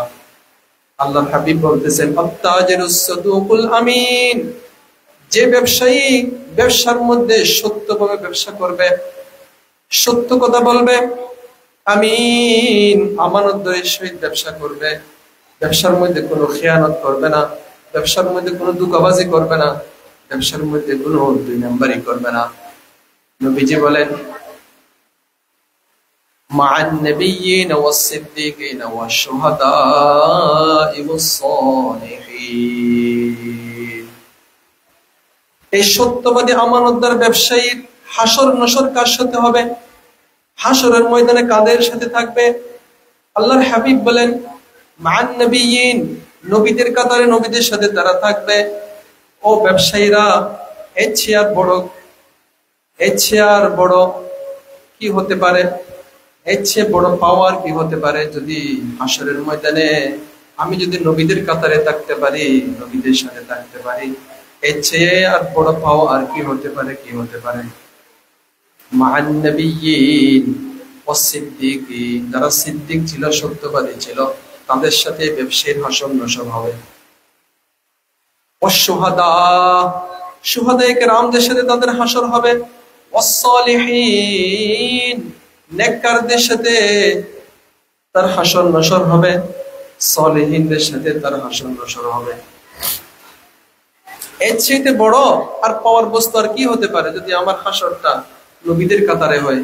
আল্লাহর হাবিব বলতেছেন, আত-তাজিরুস সাদুকুল আমিন। যে ব্যবসায়ী ব্যবসার মধ্যে সত্যভাবে ব্যবসা করবে, সত্য কথা বলবে, আমিন আমানতদারির সহিত ব্যবসা করবে, ব্যবসার মধ্যে কোনো খেয়ানত করবে না, ব্যবসার মধ্যে কোনো ধোঁকাবাজি করবে না, ব্যবসার মধ্যে কোনো দুই নাম্বারি করবে না। নবীজি বলেন, মা'আন নাবিয়্যিন ওয়াস সিদ্দীকিন ওয়াশ শুহাদা'i ওয়াস সালিহিন। এই সত্যবাদী আমানতদার ব্যবসায়ীর হাসর নসর কার সাথে হবে? হাসরের ময়দানে কাদের সাথে থাকবে? আল্লাহর হাবিব বলেন, মা'আন নাবিয়্যিন, নবীদের কাতারে নবীদের সাথে তারা থাকবে। ও ব্যবসায়ীরা, এর চেয়ে আর বড় কি হতে পারে? এর চেয়ে বড় পাওয়ার কি হতে পারে? যদি হাসরের ময়দানে আমি যদি নবীদের কাতারে থাকতে পারি, নবীদের সাথে থাকতে পারি, এর চেয়ে আর বড় পাওয়া আর কি হতে পারে? কি হতে পারে? মা'আন নাবিয়্যিন ওয়াস সিদ্দীকিন, যারা সিদ্দিক ছিল, সত্যবাদী ছিল, তাদের সাথে ব্যবসায়ীর হাসর নসর হবে। ওয়াস শুহাদা, শুহাদায়ে কেরামদের সাথে তাদের হাসর হবে। ওয়াস সালিহিন, নেককারদের সাথে তার হাসর নসর হবে, সালেহিনদের সাথে তার হাসর নসর হবে। এর চেয়ে বড় আর পাওয়ার বস্তু আর কি হতে পারে? যদি আমার হাসরটা নবীদের কাতারে হয়,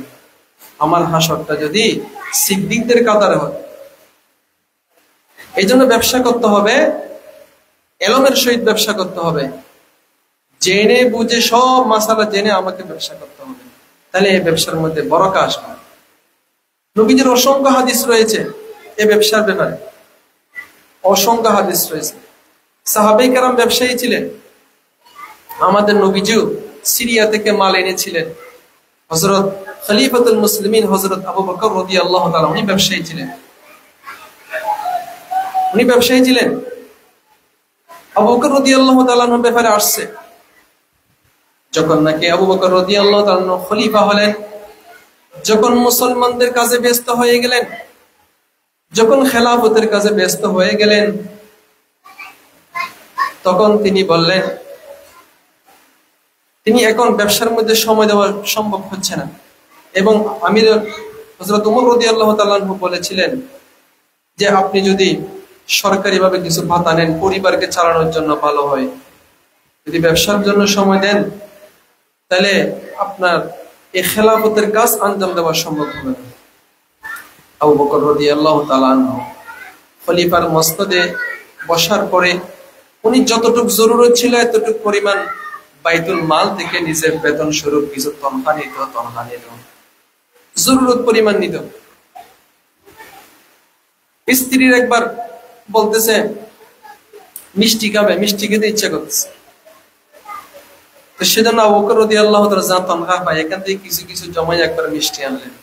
আমার হাসরটা যদি সিদ্দিকদের কাতারে হয়। এই জন্য ব্যবসা করতে হবে, এলমের সহিত ব্যবসা করতে হবে, জেনে বুঝে সব মাসালা জেনে আমাকে ব্যবসা করতে হবে, তাহলে এই ব্যবসার মধ্যে বরকত আসবে। নবীজির অসংখ্য হাদিস রয়েছে এই ব্যবসার ব্যাপারে, অসংখ্য হাদিস রয়েছে। সাহাবায়ে কেরাম ব্যবসায়ী ছিলেন। আমাদের নবীজিও সিরিয়া থেকে মাল এনেছিলেন। হযরত খলিফাতুল মুসলিমিন হযরত আবু বকর রাদিয়াল্লাহু তাআলা, উনি ব্যবসায়ী ছিলেন। আবু বকর রাদিয়াল্লাহু তাআলার ব্যাপারে আসছে, যখন নাকি আবু বকর রাদিয়াল্লাহু তাআলা খলিফা হলেন, যখন মুসলমানদের কাজে ব্যস্ত হয়ে গেলেন, যখন খেলাফতের কাজে ব্যস্ত হয়ে গেলেন, তখন তিনি বললেন, তিনি এখন ব্যবসার মধ্যে সময় দেওয়া সম্ভব হচ্ছে না। এবং আমির হযরত ওমর রাদিয়াল্লাহু তাআলা বলেছিলেন যে, আপনি যদি সরকারিভাবে কিছু ভাতা নেন, পরিবারকে চালানোর জন্য ভালো হয়। যদি ব্যবসার জন্য সময় দেন, তাহলে আপনার এই খেলাফতের কাজ আঞ্জাম দেওয়া সম্ভব হবে না। আবু বকর রাদিয়াল্লাহু তাআলা আনহু খলিফার মসনদে বসার পরে উনি যতটুকু জরুরত ছিল এতটুকু পরিমাণ বাইতুল মাল থেকে নিজের বেতন স্বরূপ কিছু তনখা নিত, জরুরত পরিমাণ নিত। স্ত্রীর একবার বলতেছে মিষ্টি খাবে, মিষ্টি খেতে ইচ্ছা করতেছে, তো সেজন্য আবু বকর রাদিয়াল্লাহু তাআলা যা তনখা পায় এখান থেকে কিছু কিছু জমাই একবার মিষ্টি আনলেন।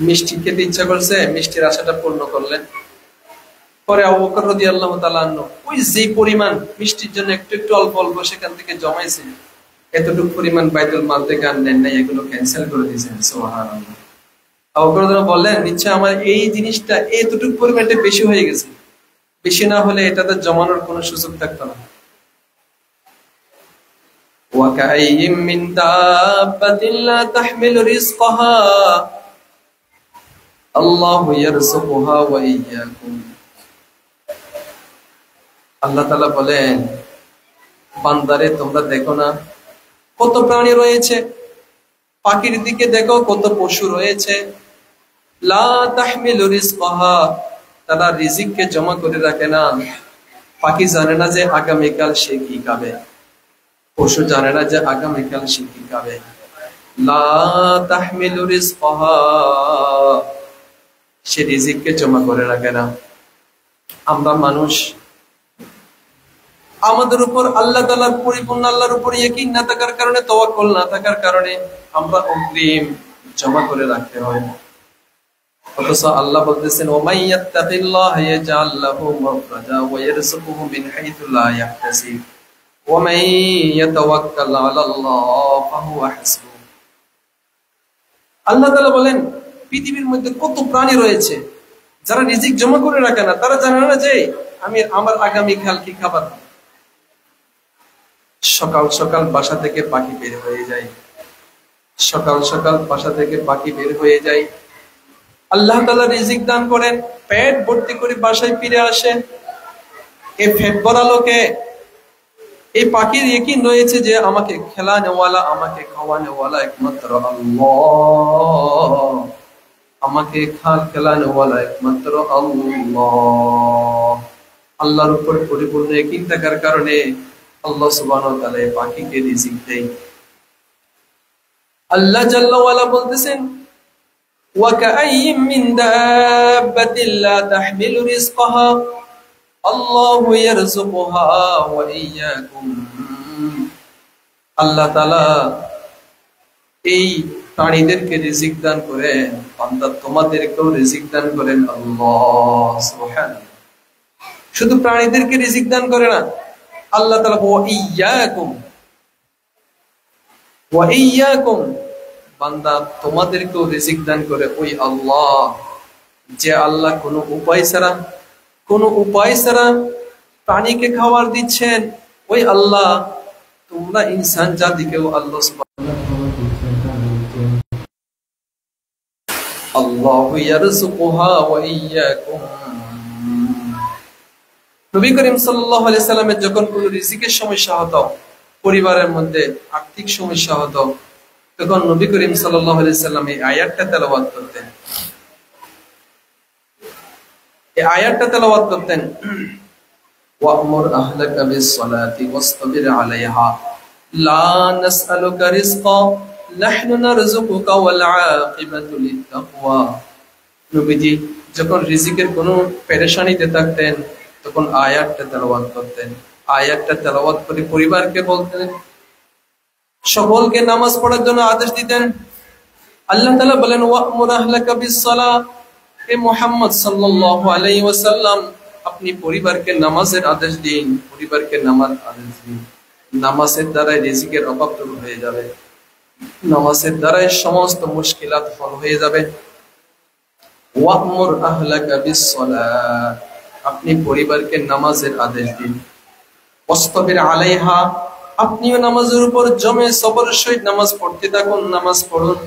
মিষ্টি খেতে ইচ্ছা করছে, মিষ্টির আশাটা পূর্ণ করলেন। পরে আবু বকর রাদিয়াল্লাহু তাআলা আনহু ওই যে পরিমাণ মিষ্টির জন্য একটু একটু অল্প অল্প সেখান থেকে জমাইছে, এতটুকু পরিমাণ বাইতুল মাল থেকে আনলেন নাই, এগুলো ক্যান্সেল করে দিয়েছেন। সুবহানাল্লাহ। আবু বকর রাদিয়াল্লাহু বললেন, নিশ্চয় আমার এই জিনিসটা এতটুকু পরিমাণটা বেশি হয়ে গেছে, বেশি না হলে এটাতে জমানোর কোনো সুযোগ থাকতো না। وَكَأَيِّن مِّن دَابَّةٍ لَّا تَحْمِلُ رِزْقَهَا اللَّهُ يَرْزُقُهَا وَإِيَّاكُمْ। আল্লাহ তাআলা বলেন, বান্দারে তোমরা দেখো না কত প্রাণী রয়েছে, পাখির দিকে দেখো কত পশু রয়েছে, লা তাহমিলু রিজকাহা, তারা রিজিককে জমা করে রাখে না। পাখি জানে না যে আগামীকাল সে কি খাবে, পশু জানে না যে আগামীকাল সে কি খাবে। লা তাহমিলু রিজকাহা, সে রিজিককে জমা করে রাখে না। আমরা মানুষ, আমাদের উপর আল্লাহ তাআলার পরিপূর্ণ আল্লাহর উপর ইয়াকিন না থাকার কারণে, তাওয়াক্কুল না থাকার কারণে আমরা অগ্রিম জমা করে রাখতে হয়। অথচ আল্লাহ বলতেছেন, ওয়া ইয়াত্তাকিল্লাহ ইয়াজআল লাহু মাখরাজা ওয়া ইয়ারযুকুহু মিন হাইথু লা ইয়াহতাসিব ওয়া মান ইয়াতাওয়াক্কাল আলাল্লাহ ফাহুয়া হাসবুহ। আল্লাহ তাআলা বলেন, পৃথিবীর মধ্যে কত প্রাণী রয়েছে যারা রিজিক জমা করে রাখে না, তারা জানে না যে আমার আগামীকাল কি খাবার। সকাল সকাল বাসা থেকে পাখি বের হয়ে যায়, সকাল সকাল বাসা থেকে পাখি বের হয়ে যায়, আল্লাহ তাআলা রিজিক দান করেন, পেট ভর্তি করে বাসায় ফিরে আসে। এই পেট ভরা লোকে, এই পাখির ইয়াকিন রয়েছে যে আমাকে খেলানেওয়ালা, আমাকে খাওয়ানেওয়ালা একমাত্র আল্লাহ, আমাকে খেলানেওয়ালা একমাত্র আল্লাহ। আল্লাহর উপর পরিপূর্ণ ইয়াকিন থাকার কারণে আল্লাহ সুবহানাহু ওয়া তাআলা এই পাখিকে রিজিক দেয়। আল্লাহ জাল্লা ওয়ালা বলতেছেন, وَكَأَيِّن مِّن دَابَّةٍ لَّا تَحْمِلُ رِزْقَهَا اللَّهُ يَرْزُقُهَا وَإِيَّاكُمْ। আল্লাহ তাআলা এই প্রাণীদেরকে রিজিক দান করেন, বান্দা তোমাদেরকেও রিজিক দান করেন আল্লাহ সুবহানাহু। শুধু প্রাণীদেরকে রিজিক দান করে না, আল্লাহ তাআলা ওয়া ইয়্যাকুম, বান্দা তোমাদেরকেও রিজিক দান করে ওই আল্লাহ, যে আল্লাহ কোনো উপায় ছাড়া প্রাণীকে খাবার দিচ্ছেন। ওই আল্লাহ তোমরা ইনসান জাতিকেও আল্লাহ আল্লাহু ইয়ারযুকুহা ওয়া ইয়্যাকুম। নবী করিম সাল্লাল্লাহু আলাইহি সাল্লামের যখন কোনো রিজিকের সমস্যা হতো, পরিবারের মধ্যে আর্থিক সমস্যা হতো, তখন নবী করিম সাল্লাল্লাহু আলাইহি সাল্লাম এই আয়াতটা তেলাওয়াত করতেন। এই আয়াতটা তেলাওয়াত করতেন, ওয়া'মুর আহলাকা বিস-সালাতি ওয়াসতাবির আলাইহা লা নাসআলুকা রিজকা নাহনু নারযুকুকা ওয়াল আকিবাতু লিত-তাকওয়া। নবীজি যখন রিজিকের কোনো পেরেশানিতে থাকতেন তখন আয়াতটা তেলাওয়াত করতেন। আয়াতটা তেলাওয়াত করে পরিবারকে বলতেন, সকলকে নামাজ পড়ার জন্য আদেশ দিতেন। আল্লাহ তাআলা বলেন, ওয়া'মুর আহলাকা বিস-সালাহ, হে মুহাম্মদ সাল্লাল্লাহু আলাইহি ওয়াসাল্লাম আপনি পরিবারকে নামাজের আদেশ দিন, পরিবারকে নামাজ আদেশ দিন। নামাজের দ্বারা রিজিকের অভাব দূর হয়ে যাবে, নামাজের দ্বারা সমস্ত মুশকিলাত হল হয়ে যাবে। ওয়া'মুর আহলাকা বিস-সালাহ, আপনি পরিবারকে নামাজের আদেশ দিন। ওয়াসতাবির আলাইহা, আপনিও নামাজের উপর জমে সবরের সহিত নামাজ পড়তে থাকুন, নামাজ পড়ুন।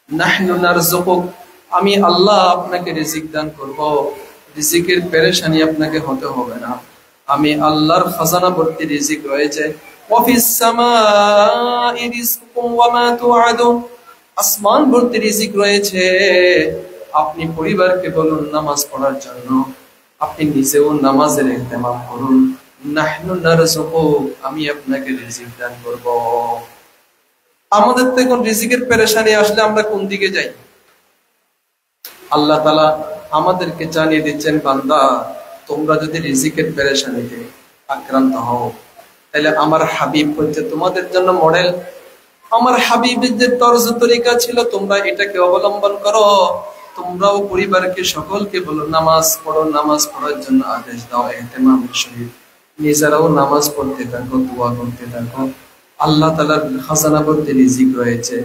নাহনু নারযুকুক, আমি আল্লাহ আপনাকে রিজিক দান করব, রিজিকের পেরেশানি আপনাকে হতে হবে না। আমি আল্লাহর খাজানা ভর্তি রিজিক রয়েছে। ওয়া ফিস সামাই রিজকুকুম ওয়া মা তুআদুন, আসমান ভর্তি রিজিক রয়েছে। আপনি পরিবারকে বলুন নামাজ পড়ার জন্য, আপনি নিজেও নামাজের ইহতেমাম করুন। নাহনু নারযুকুক, আমি আপনাকে রিজিক দান করব। আমাদের তো এখন রিজিকের পেরেশানি আসলে আমরা কোন দিকে যাই? আল্লাহ তাআলা আমাদেরকে জানিয়ে দিচ্ছেন, বান্দা তোমরা যদি রিজিকের পেরেশানিতে আক্রান্ত হও, তাহলে আমার হাবিব হচ্ছে তোমাদের জন্য মডেল। আমার হাবিবের যে তরজ তরিকা ছিল, তোমরা এটাকে অবলম্বন করো। তোমরাও পরিবারকে সকলকে বলো নামাজ পড়ো, নামাজ পড়ার জন্য আদেশ দাও ইহতিমামের সহিত। নিজেরাও নামাজ পড়তে থাকো, দোয়া করতে থাকো। আল্লাহ তাআলার খাজানা ভর্তি রিজিক রয়েছে,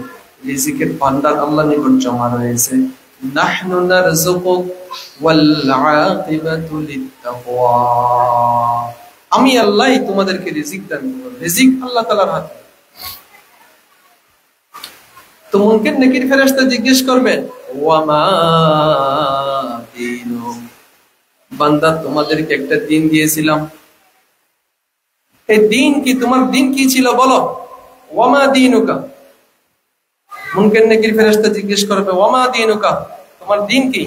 রিজিকের ভান্ডার আল্লাহর নিকট জমা রয়েছে। নাহনু নারযুকুক ওয়াল আকিবাতু লিত্তাকওয়া, আমি আল্লাহই তোমাদেরকে রিজিক দান করব। রিজিক আল্লাহ তাআলার হাতে। তো মুনকির নাকির ফেরেশতা জিজ্ঞেস করবেন, ওয়ামা দীনুক, বান্দা তোমাদেরকে একটা দিন দিয়েছিলাম, এই দিন কি? তোমার দিন কি ছিল বলো? ওয়ামা দীনুকা, মুনকির নাকির ফেরেশতা জিজ্ঞেস করবে, ওয়ামা দীনুকা, তোমার দিন কি?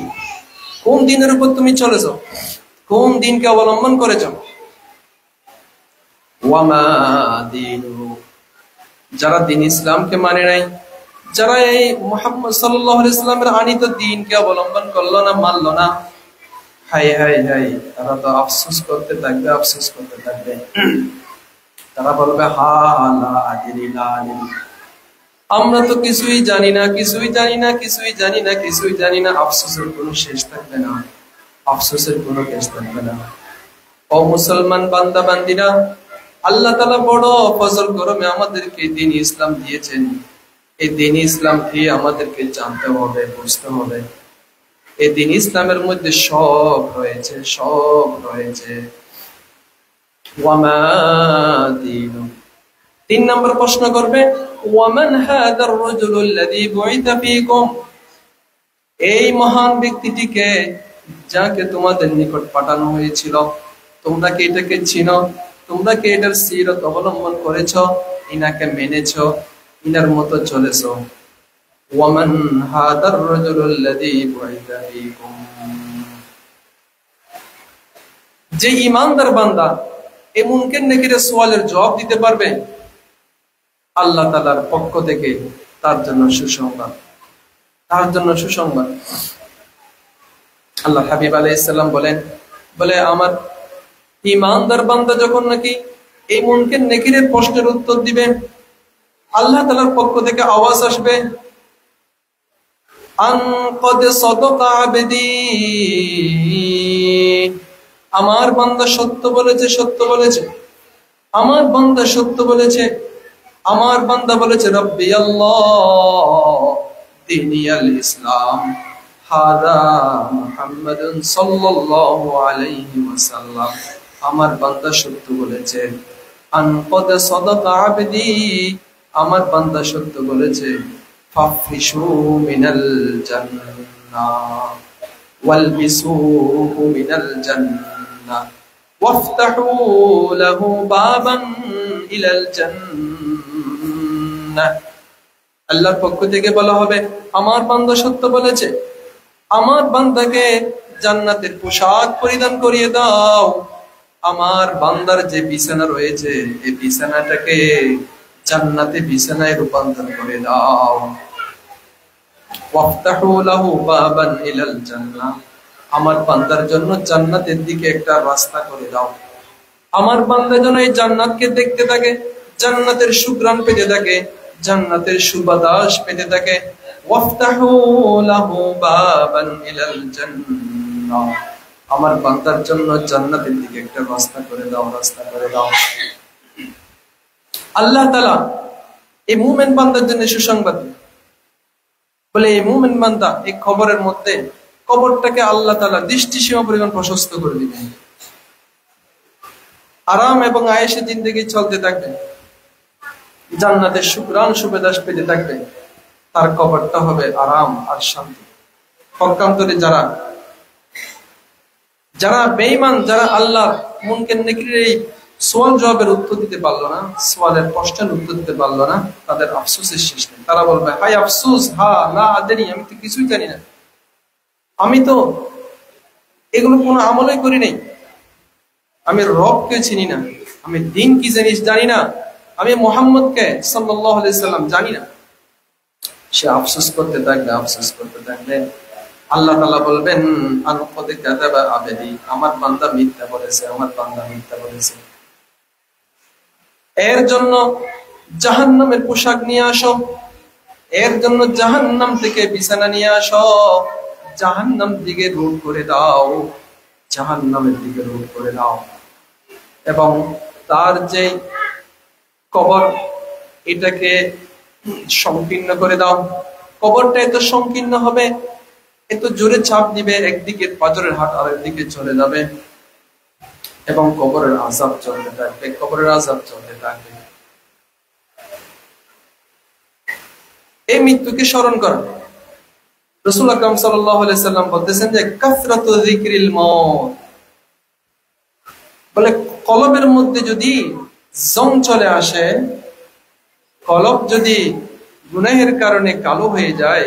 কোন দিনের উপর তুমি চলেছো? কোন দিনকে অবলম্বন করেছো? ওয়ামা দীনুক, যারা দিন ইসলামকে মানে নাই, যারা এই মুহাম্মদ সাল্লাল্লাহু আলাইহি ওয়াসাল্লামের আনিত দ্বীনকে অবলম্বন করলো না, মানলো না, হায় হায় হায়, তারা তো আফসোস করতে থাকবে, আফসোস করতে থাকবে। তারা বলবে, হালা আদিরি লা আলিম, আমরা তো কিছুই জানি না, কিছুই জানি না, কিছুই জানি না, কিছুই জানি না। আফসোসের কোনো শেষ থাকবে না, আফসোসের কোনো শেষ থাকবে না। ও মুসলমান বান্দা বান্দিরা, আল্লাহ তাআলা বড় ফজল করমে আমাদেরকে দ্বীন ইসলাম দিয়েছেন। এই দ্বীন ইসলামকে আমাদেরকে জানতে হবে, বুঝতে হবে। এই দ্বীন ইসলামের মধ্যে সব রয়েছে, সব রয়েছে। ওয়ামা দীনু, 3 নম্বর প্রশ্ন করবে, ওয়ামান হাদার রাজুলুল্লাযী বুইতা ফীকুম, এই মহান ব্যক্তিটিকে যাকে তোমাদের নিকট পাঠানো হয়েছিল, তোমরা কি এটাকে চিনো? তোমরা কি এটার সিরত অবলম্বন করেছো? ইনাকে মেনেছো? ইনার মতো চলেছো? ওয়ামান হাদার রাজুলুল্লাযী বুইতা ফীকুম, যে ঈমানদার বান্দা এই মুনকির নাকিরের সওয়ালের জবাব দিতে পারবে, আল্লাহ তাআলার পক্ষ থেকে তার জন্য সুসংবাদ, তার জন্য সুসংবাদ। আল্লাহ হাবিব আলাইহিস সালাম বলেন, বলে আমার ঈমানদার বান্দা যখন নাকি এই মুনকির নাকিরের প্রশ্নের উত্তর দিবে, আল্লাহ তাআলার পক্ষ থেকে আওয়াজ আসবে, আন ক্বাদ সাদাকা আবদি, আমার বান্দা সত্য বলেছে, সত্য বলেছে, আমার বান্দা সত্য বলেছে, আমার বান্দা বলেছে রব্বি আল্লাহ দীনিয়াল ইসলাম, হাদা মুহাম্মাদুন সাল্লাল্লাহু আলাইহি ওয়াসাল্লাম, আমার বান্দা সত্য বলেছে। আন ক্বাদ সাদাকা আবদি, আমার বান্দা সত্য বলেছে। ফাফরিশু মিনাল জান্নাহ ওয়ালবিসুহু মিনাল জান্নাহ ওয়াফতাহু লাহু বাবান ইলাল জান্নাহ, আল্লাহর পক্ষ থেকে বলা হবে, আমার বান্দা সত্য বলেছে, আমার বান্দাকে জান্নাতের পোশাক পরিধান করিয়ে দাও, আমার বান্দার যে বিছানা রয়েছে এই বিছানাটাকে জান্নাতে বিছানায় রূপান্তর করে দাও। ওয়াফতাহু লাহু বাবান ইলাল জান্নাহ, আমার বান্দার জন্য জান্নাতের দিকে একটা রাস্তা করে দাও। আমার বান্দা যেন এই জান্নাতকে দেখতে থাকে, জান্নাতের সুঘ্রাণ পেতে থাকে, জান্নাতের সুবাতাস পেতে থাকে। ওয়াফতাহু লাহু বাবান ইলাল জান্নাহ, আমার বান্দার জন্য জান্নাতের দিকে একটা রাস্তা করে দাও, রাস্তা করে দাও। আল্লাহ তাআলা এই মুমিন বান্দার জন্য সুসংবাদ বলে, এই মুমিন বান্দা এই খবরের মধ্যে কবরটাকে আল্লাহ তাআলা দৃষ্টিসীমা পরিমাণ প্রশস্ত করে দিবেন। আরাম এবং আয়েশে জিন্দেগি চলতে থাকবে, জান্নাতের সুঘ্রাণ সুবাতাস পেতে থাকবে, তার কবরটা হবে আরাম আর শান্তি। পক্ষান্তরে যারা বেঈমান, যারা আল্লাহ মুনকির নাকিরের এই সোয়াল জবাবের উত্তর দিতে পারলো না, সোয়ালের প্রশ্নের উত্তর দিতে পারলো না, তাদের আফসোসের শেষ নেই। তারা বলবে হাই আফসোস, হা লা আদেরি, আমি তো কিছুই জানি না, আমি তো এগুলো কোনো আমলই করি নাই, আমি রবকে চিনি না, আমি দিন কি জিনিস জানি না, আমি মুহাম্মদকে সাল্লাল্লাহু আলাইহি সাল্লাম জানি না। সে আফসোস করতে থাকবে, আফসোস করতে থাকবে। আল্লাহ তাআলা বলবেন আনকদ কাযাবা আবদি, আমার বান্দা মিথ্যা বলেছে, আমার বান্দা মিথ্যা বলেছে। এর জন্য জাহান্নামের পোশাক নিয়ে আসো, এর জন্য জাহান্নাম থেকে বিছানা নিয়ে আসো, জাহান্নাম দিকে রূট করে দাও, জাহান্নামের দিকে রূট করে দাও। এবং তার যে কবর, এটাকে সংকীর্ণ করে দাও। কবরটা এত সংকীর্ণ হবে, এত জোরে চাপ দিবে, একদিকে পাজরের হাট আর একদিকে চলে যাবে, এবং কবরের আযাব চলতে থাকবে, কবরের আযাব চলতে থাকবে। এই মৃত্যুকে স্মরণ করো। রাসূল আকরাম সাল্লাল্লাহু আলাইহি সাল্লাম বলতেছেন যে কাসরাতু যিকরিল মাউত, বলে কলবের মধ্যে যদি জং চলে আসে, কলব যদি গুনাহের কারণে কালো হয়ে যায়,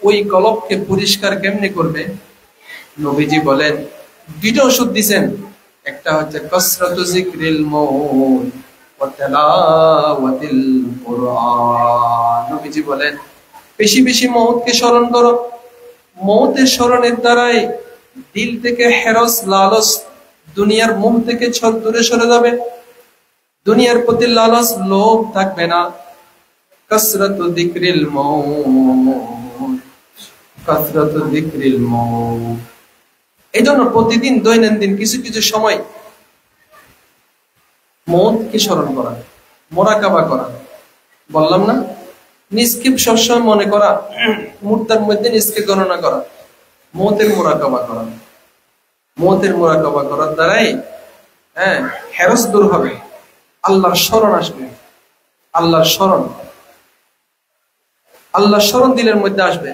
ওই কলবকে পরিষ্কার কেমনে করবে? নবীজি বলেন দুইটা ওষুধ দিবেন, একটা হচ্ছে কাসরাতু যিকরিল মাউত ওয়া তিলাওয়াতিল কুরআন। নবীজি বলেন বেশি বেশি মওতকে স্মরণ করো, মওতের স্মরণের দ্বারাই দিল থেকে হেরস, লালস, দুনিয়ার মুখ থেকে দূরে সরে যাবে, দুনিয়ার প্রতি লালস, লোভ থাকবে না। কাসরাতু যিকরিল মাউত, কাসরাতু যিকরিল মাউত। এইজন্য প্রতিদিন দৈনন্দিন কিছু কিছু সময় মওতকে স্মরণ করা, মুরাকাবা করা। বললাম না, নিজকে সবসময় মনে করা, মুহূর্তের মধ্যে নিজকে গণনা করা, মওতের মুরাকাবা করা। মওতের মুরাকাবা করার দ্বারাই হেরস দূর হবে, আল্লাহর স্মরণ আসবে, আল্লাহর স্মরণ, আল্লাহর স্মরণ দিলের মধ্যে আসবে।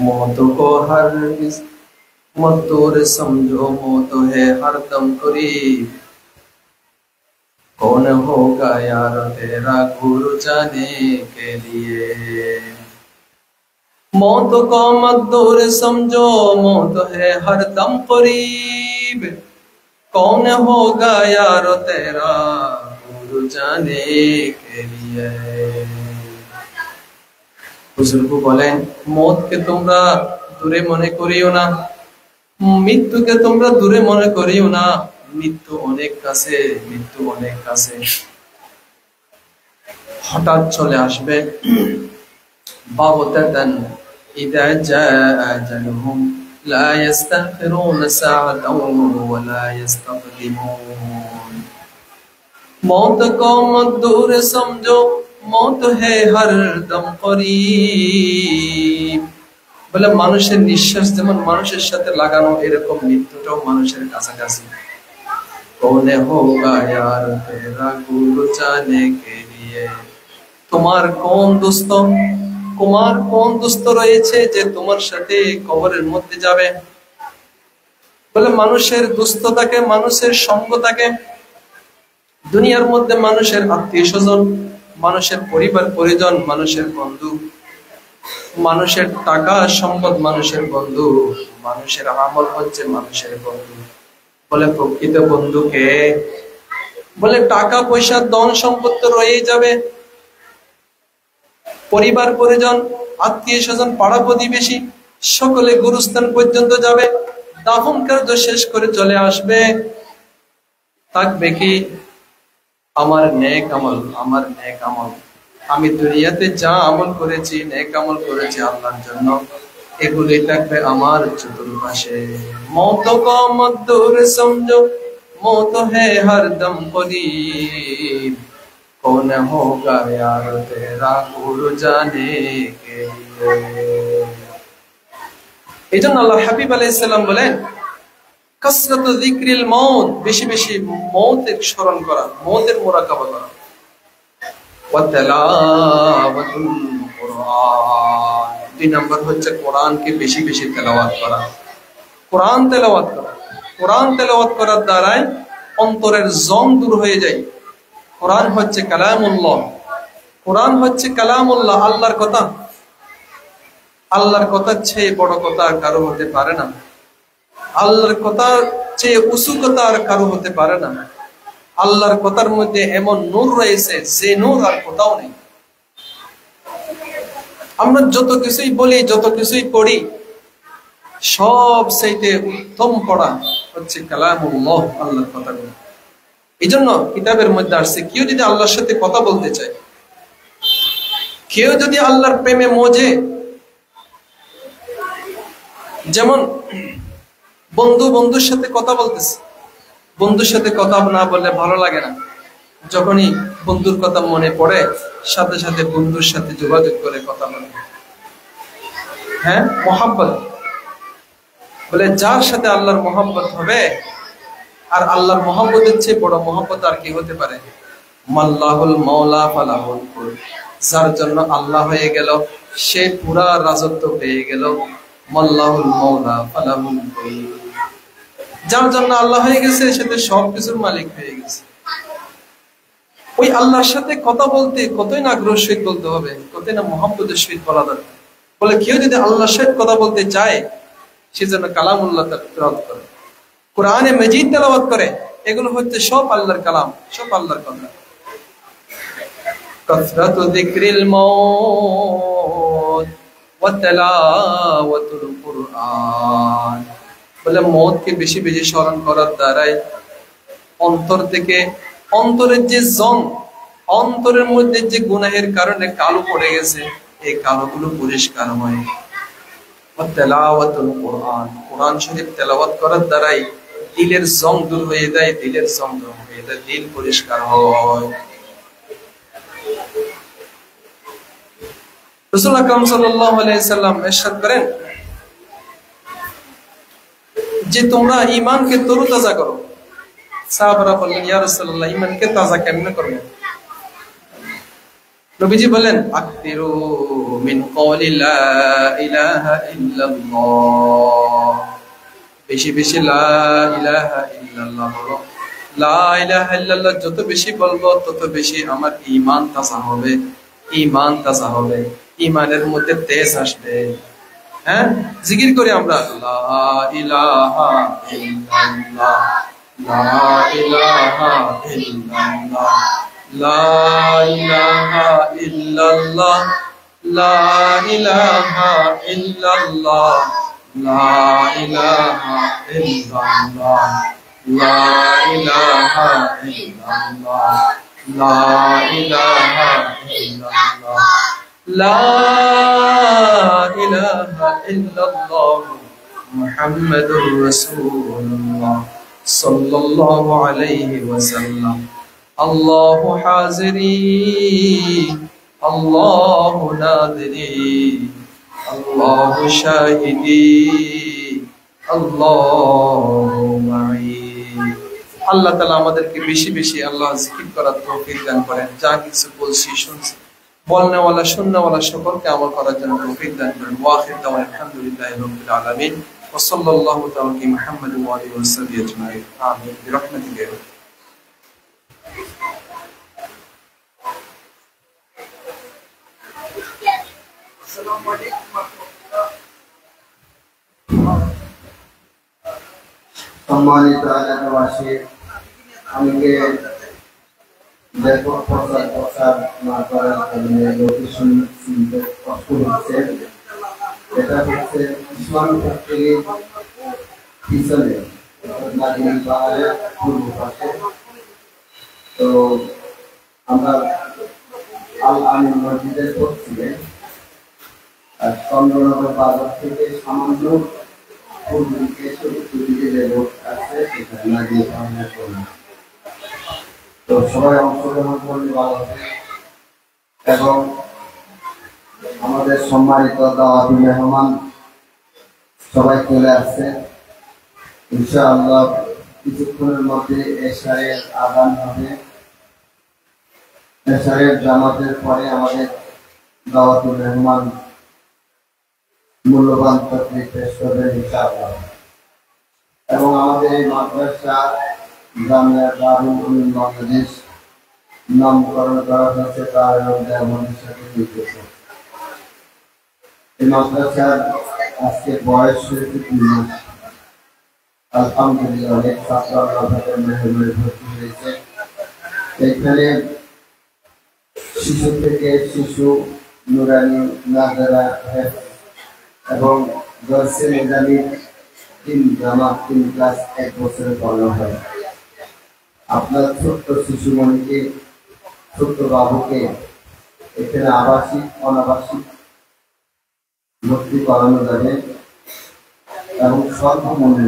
मौत को हरगिज़ मत दूर समझो, मौत है हरदम करीब, कौन होगा यार तेरा गुरु जाने के लिए। मौत को मत दूर समझो, मौत है हरदम करीब, कौन होगा यार तेरा गुरु जाने के लिए। বুজুর্গ বলেন মওতকে তোমরা দূরে মনে করিও না, মৃত্যুকে তোমরা দূরে মনে করিও না, মৃত্যু অনেক কাছে, মৃত্যু অনেক কাছে, হঠাৎ চলে আসবে। বাগতাতান ইযা জাআ আজালুহুম লা ইস্তাখিরুনা সাআতাও ওয়া লা ইস্তাকদিমুন। মওত কো মত দূর সমঝো, মওত है हरदम करीब। বলে মানুষের নিঃশ্বাস যেমন মানুষের সাথে লাগানো, এরকম মৃত্যুটাও মানুষের কাছাকাছি। কৌনে হোগা यार तेरा गुरु जाने के लिए। তোমার কোন দোস্ত, তোমার কোন দোস্ত রয়েছে যে তোমার সাথে কবরের মধ্যে যাবে? বলে মানুষের দোস্ত থাকে, মানুষের সঙ্গ থাকে। দুনিয়ার মধ্যে মানুষের আত্মীয় স্বজন, মানুষের পরিবার পরিজন, মানুষের বন্ধু, মানুষের টাকা সম্পদ মানুষের বন্ধু, মানুষের আমল হচ্ছে মানুষের বন্ধু। বলে প্রকৃত বন্ধুকে, বলে টাকা পয়সা ধন সম্পদ তো রয়েই যাবে, পরিবার পরিজন, আত্মীয় স্বজন, পাড়া প্রতিবেশী সকলে গুরুস্থান পর্যন্ত যাবে, দাফন কার্য শেষ করে চলে আসবে। থাকবে কি? আমার নেক আমল, আমার নেক আমল, আমি দুনিয়াতে যা আমল করেছি, নেক আমল করেছি আল্লাহর জন্য, এগুলি থাকবে আমার চতুর্পাশে। মওত কো মত দূর সমঝো, মওত है हरदम करीब, कौन होगा यार तेरा गुरु जाने के लिए। এইজন্য আল্লাহ হাবিব আলাইহিস সালাম বলেন কাসরাতু যিকরিল মাউত, বেশি বেশি মওতের স্মরণ করা, মওতের মুরাকাবা করা। ওয়া তিলাওয়াতুল কুরআন, দুই নাম্বার হচ্ছে কোরআনকে বেশি বেশি তেলাওয়াত করা। কোরআন তেলাওয়াত করা, কোরআন তেলাওয়াত করার দ্বারাই অন্তরের জং দূর হয়ে যায়। কোরআন হচ্ছে কালামুল্লাহ, কোরআন হচ্ছে কালামুল্লাহ, আল্লাহর কথা। আল্লাহর কথার চেয়ে বড় কথা আর কারো হতে পারে না, আল্লাহর কথার চেয়ে উঁচু কথা আর কারো হতে পারে না। আল্লাহর কথার মধ্যে এমন নূর রয়েছে যে নূর আর কোথাও নেই। আমরা যত কিছুই বলি, যত কিছুই পড়ি, সব চাইতে উত্তম পড়া হচ্ছে কালামুল্লাহ, আল্লাহর কথাগুলো। এই জন্য কিতাবের মধ্যে আসছে, কেউ যদি আল্লাহর সাথে কথা বলতে চায়, কেউ যদি আল্লাহর প্রেমে মজে, যেমন বন্ধু বন্ধুর সাথে কথা বলতেছে, বন্ধুর সাথে কথা না বললে ভালো লাগে না। যখনই বন্ধুর কথা মনে পড়ে, সাথে সাথে বন্ধুর সাথে যোগাযোগ করে কথা বলে, হ্যাঁ, মহাব্বত। বলে যার সাথে আল্লাহর মহাব্বত হবে, আর আল্লাহর মহাব্বতের চেয়ে বড় মহাব্বত আর কি হতে পারে? মাল্লাহুল মাওলা ফালাহুল কুল, যার জন্য আল্লাহ হয়ে গেল, সে পুরা রাজত্ব পেয়ে গেল। মাল্লাহুল মাওলা ফালাহুল কুল, যার জন্য আল্লাহ হয়ে গেছে, সে তো সবকিছুর মালিক হয়ে গেছে। ওই আল্লাহর সাথে কথা বলতে কতই না আগ্রহ সহিত বলতে হবে, কতই না মহাব্বতের সহিত বলা দরকার। বলে কেউ যদি আল্লাহর সাথে কথা বলতে চায়, সে যেন কালামুল্লাহ তেলাওয়াত করে, কোরআনে মাজিদ তেলাওয়াত করে। এগুলো হচ্ছে সব আল্লাহর কালাম, সব আল্লাহর কথা। কাসরাতু যিকরিল মাউত ওয়া তিলাওয়াতুল কুরআন, বলে মওতকে বেশি বেশি স্মরণ করার দ্বারাই অন্তর থেকে, অন্তরের যে জং, অন্তরের মধ্যে যে গুনাহের কারণে কালো পড়ে গেছে, এই কালোগুলো পরিষ্কার হয়। তেলাওয়াতুল কুরআন, কোরআন শরীফ তেলাওয়াত করার দ্বারাই দিলের জং দূর হয়ে যায়, দিলের জং দূর হয়ে যায়, দিল পরিষ্কার হয়। রাসূল আকরাম সাল্লাল্লাহু আলাইহি সাল্লাম ইরশাদ করেন যে তোমরা ঈমানকে তরতাজা করো। সাহাবারা বললেন, ইয়া রাসূলুল্লাহ, ঈমানকে তাজা কেমনে করব? নবীজি বলেন, আকতিরু মিন কওলি লা ইলাহা ইল্লাল্লাহ, বেশি বেশি লা ইলাহা ইল্লাল্লাহ বলো। লা ইলাহা ইল্লাল্লাহ যত বেশি বলবো, তত বেশি আমার ঈমান তাজা হবে, ঈমান তাজা হবে, ঈমানের মধ্যে তেজ আসবে। হ্যাঁ, জিকির করি আমরা, লা ইলাহা ইল্লাল্লাহ, লা ইলাহা ইল্লাল্লাহ, লা ইলাহা ইল্লাল্লাহ, লা ইলাহা ইল্লাল্লাহ, লা ইলাহা ইল্লাল্লাহ, লা ইলাহা ইল্লাল্লাহ, লা ইলাহা ইল্লাল্লাহ, লা ইলাহা ইল্লাল্লাহ মুহাম্মাদুর রাসূলুল্লাহ সাল্লাল্লাহু আলাইহি ওয়াসাল্লাম। আল্লাহু হাজিরি, আল্লাহু নাদিরি, আল্লাহু শাহিদি, আল্লাহু মাঈ। আল্লাহ তাআলা আমাদেরকে বেশি বেশি আল্লাহ জিকির করার তৌফিক দান করেন। যা কিছু বলছি শুনছি, বলনেওয়ালা শুননেওয়ালা সকলকে আমল করার জন্য তৌফিক দান করেন। ওয়া আখির দাওয়ানা আলহামদুলিল্লাহি রাব্বিল আলামিন ওয়া সাল্লাল্লাহু তাআলা আলা মুহাম্মাদ ওয়া আলিহি ওয়া সাহবিহি আজমাইন। আমিন বিরহমাতিকা। আসসালামু আলাইকুম ওয়া রাহমাতুল্লাহ। সম্মানিত এলাকাবাসী, আমাকে ব্যাপক প্রচার না করার কারণে লোকেশন শুনতে কষ্ট হচ্ছে। এটা হচ্ছে ইসলাম ফ্যাক্টরির পিছনে, নাদিম পাহাড়ের পূর্ব পাশে। তো আমরা আল আমিন মসজিদের পশ্চিমে, আর চন্দ্রনগর বাজার থেকে সামান্য পূর্ব দিকে দিকে যে রোড আছে, সেখানে নাদিম পাহাড়ের জন্য। তো সবাই অংশগ্রহণ করলে ভালো হবে। এবং আমাদের সম্মানিত দাওয়াতি মেহমান সবাই চলে আসছে। ইনশাআল্লাহ কিছুক্ষণের মধ্যে এশারের আযান হবে। এশারের জামাতের পরে আমাদের দাওয়াতি মেহমান মূল্যবান তকরির পেশ করবেন ইনশাআল্লাহ। এবং আমাদের এই মাদ্রাসা জামিয়া দারুল উলুম বাংলাদেশ নামকরণ করা হয়েছে তার দেওবন্দের সাথে যুক্ত। এই মাদ্রাসার আজকে বয়স হয়েছে 3 মাস। আলহামদুলিল্লাহ অনেক ছাত্র আল্লাহর মেহরবানি ভর্তি হয়েছে। এখানে শিশু থেকে শিশু নুরানি নাজারা এবং দর্শে মেধাবী 3 জামাত 3 ক্লাস 1 বছরে পড়ানো হয়। আপনার ছোট্ট শিশুমণিকে ছোট্ট বাবুকে এখানে আবাসিক অনাবাসিক ভর্তি করানো যাবে এবং সর্বমূল্য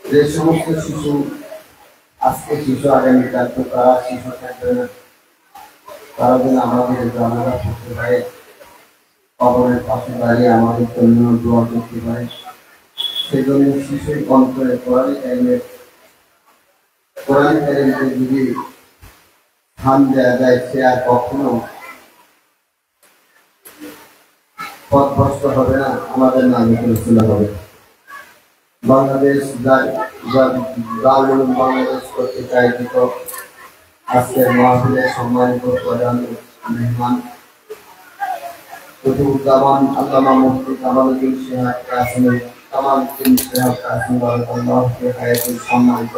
যে সমস্ত শিশু আজকে শিশু আগামীকাল তো তারা শিশু থাকবে না, তারা যেন আমাদের জানালা করতে পারে, কবরের পাশে দাঁড়িয়ে আমাদের জন্য দোয়া করতে পারে। সেজন্য শিশুর অন্তরে কোরআন কারীমকে যদি স্থান দেওয়া যায় সে আর কখনো পথভ্রষ্ট হবে না, আমাদের নামে পরিচালনা হবে। বাংলাদেশ দারুল উলুম বাংলাদেশ কর্তৃক আয়োজিত আজকের মাহফিলে সম্মানিত প্রধান মেহমান কুতুবুজ্জামান আল্লামা মুফতি কামালউদ্দিন শিহাব কাসেমের কামালউদ্দিন শিহাব কাসেম রাদিয়াল্লাহু হায়াতুল সম্মানিত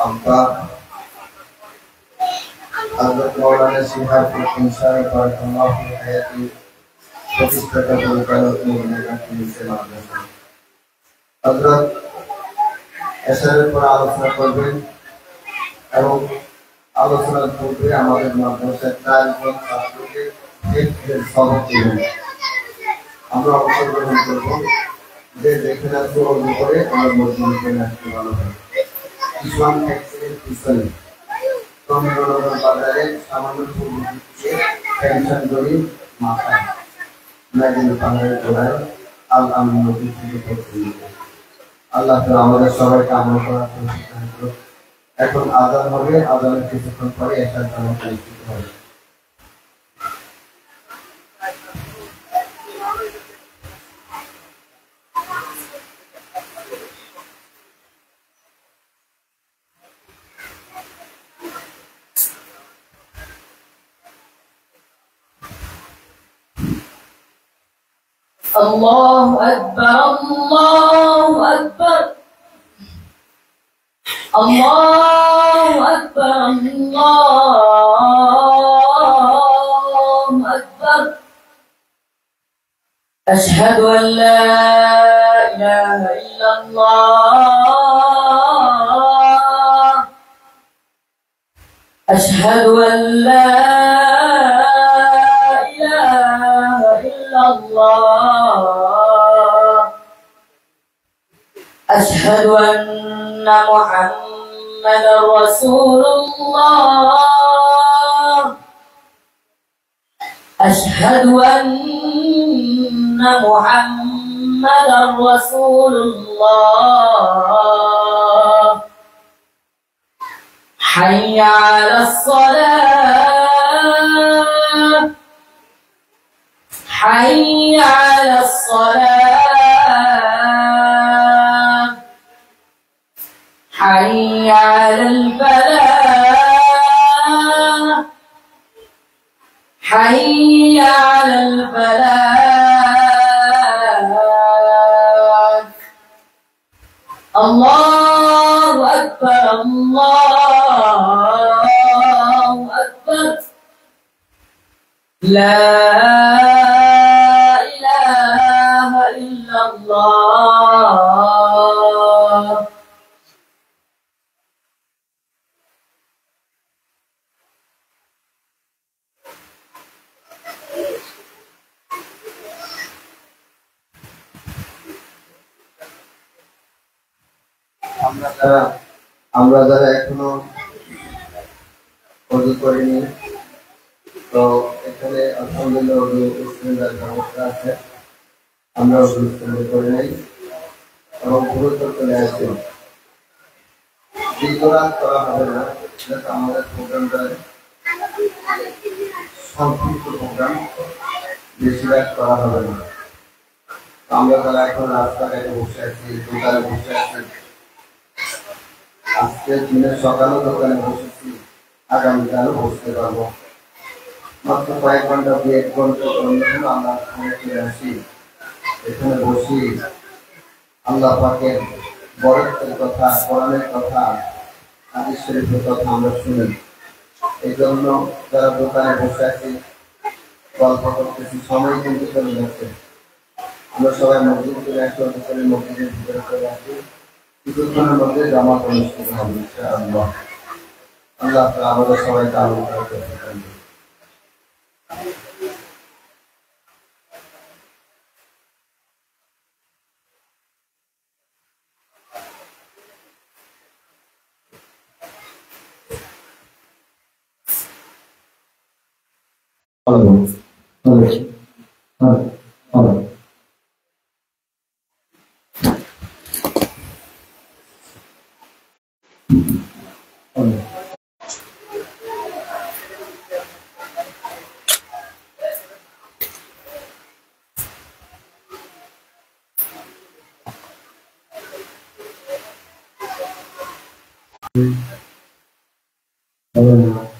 আব্বা হযরত মাওলানা শিহাব উদ্দিন সাহেব রাদিয়াল্লাহু হায়াতুল প্রতিষ্ঠাতা পরিচালক হযরত এশারের পর আলোচনা করবেন এবং আলোচনার পূর্বে আমাদের মাদ্রাসার 4 জন ছাত্রকে সবক দেবেন। আমরা অংশগ্রহণ করব। যে যেখানে আছে অন্য করে আমরা মসজিদে আসতে ভালো হয়। ইসলাম ফ্যাক্টরির পিছনে চন্দ্রনগর বাজারে সামান্য পূর্ব দিকে পেনশন জমি মাথায় নাগিন পাহাড়ের গোড়ায় আল আমিন নদী থেকে পড়তে। আল্লাহ তো আমাদের সবাইকে আমল করার তৌফিক দান করুন। এখন আযান হবে, আযানের কিছুক্ষণ পরে এশার নামাজ অনুষ্ঠিত হবে। الله أكبر الله أكبر الله أكبر الله أكبر أشهد أن لا إله إلا الله أشهد أن لا الله أشهد أن محمدا رسول الله أشهد أن محمدا رسول الله حي على الصلاة حي على الصلاة حي على الفلاح حي على الفلاح الله أكبر الله أكبر لا الله আমরা যারা এখনো ওযু করিনি, তো এখানে আলহামদুলিল্লাহ ওযু ইসলামের ব্যবস্থা আছে। আমরা ওযু করে নেই এবং গুরুত্ব চলে আসছে। দীর্ঘরাত করা হবে না, যাতে আমাদের প্রোগ্রামটা সংক্ষিপ্ত প্রোগ্রাম, বেশি রাত করা হবে না। আমরা যারা এখন রাস্তাঘাটে বসে আছি, দোকানে বসে আছি, আজকে দিনের সকালেও দোকানে বসেছি, আগামীকালও বসতে পারবো। মাত্র কয়েক ঘন্টা 2-1 ঘন্টা জন্য আমরা এখানে চলে আসি, এখানে বসি, আল্লাহ পাকের বরকতের কথা, কোরআনের কথা, হাদিস শরীফের কথা আমরা শুনি। এই জন্য যারা দোকানে বসে আছি, গল্প করতেছি, সময় কিন্তু চলে যাচ্ছে। আমরা সবাই মসজিদ চলে আসি, অধিকারী মসজিদের ভিতরে চলে আসি, কিছুক্ষণের মধ্যে জামাত অনুষ্ঠিত হবে ইনশাআল্লাহ। আল্লাহ তাআলা আমাদের সবাইকে আলোচনা করতে পারেন। Halo.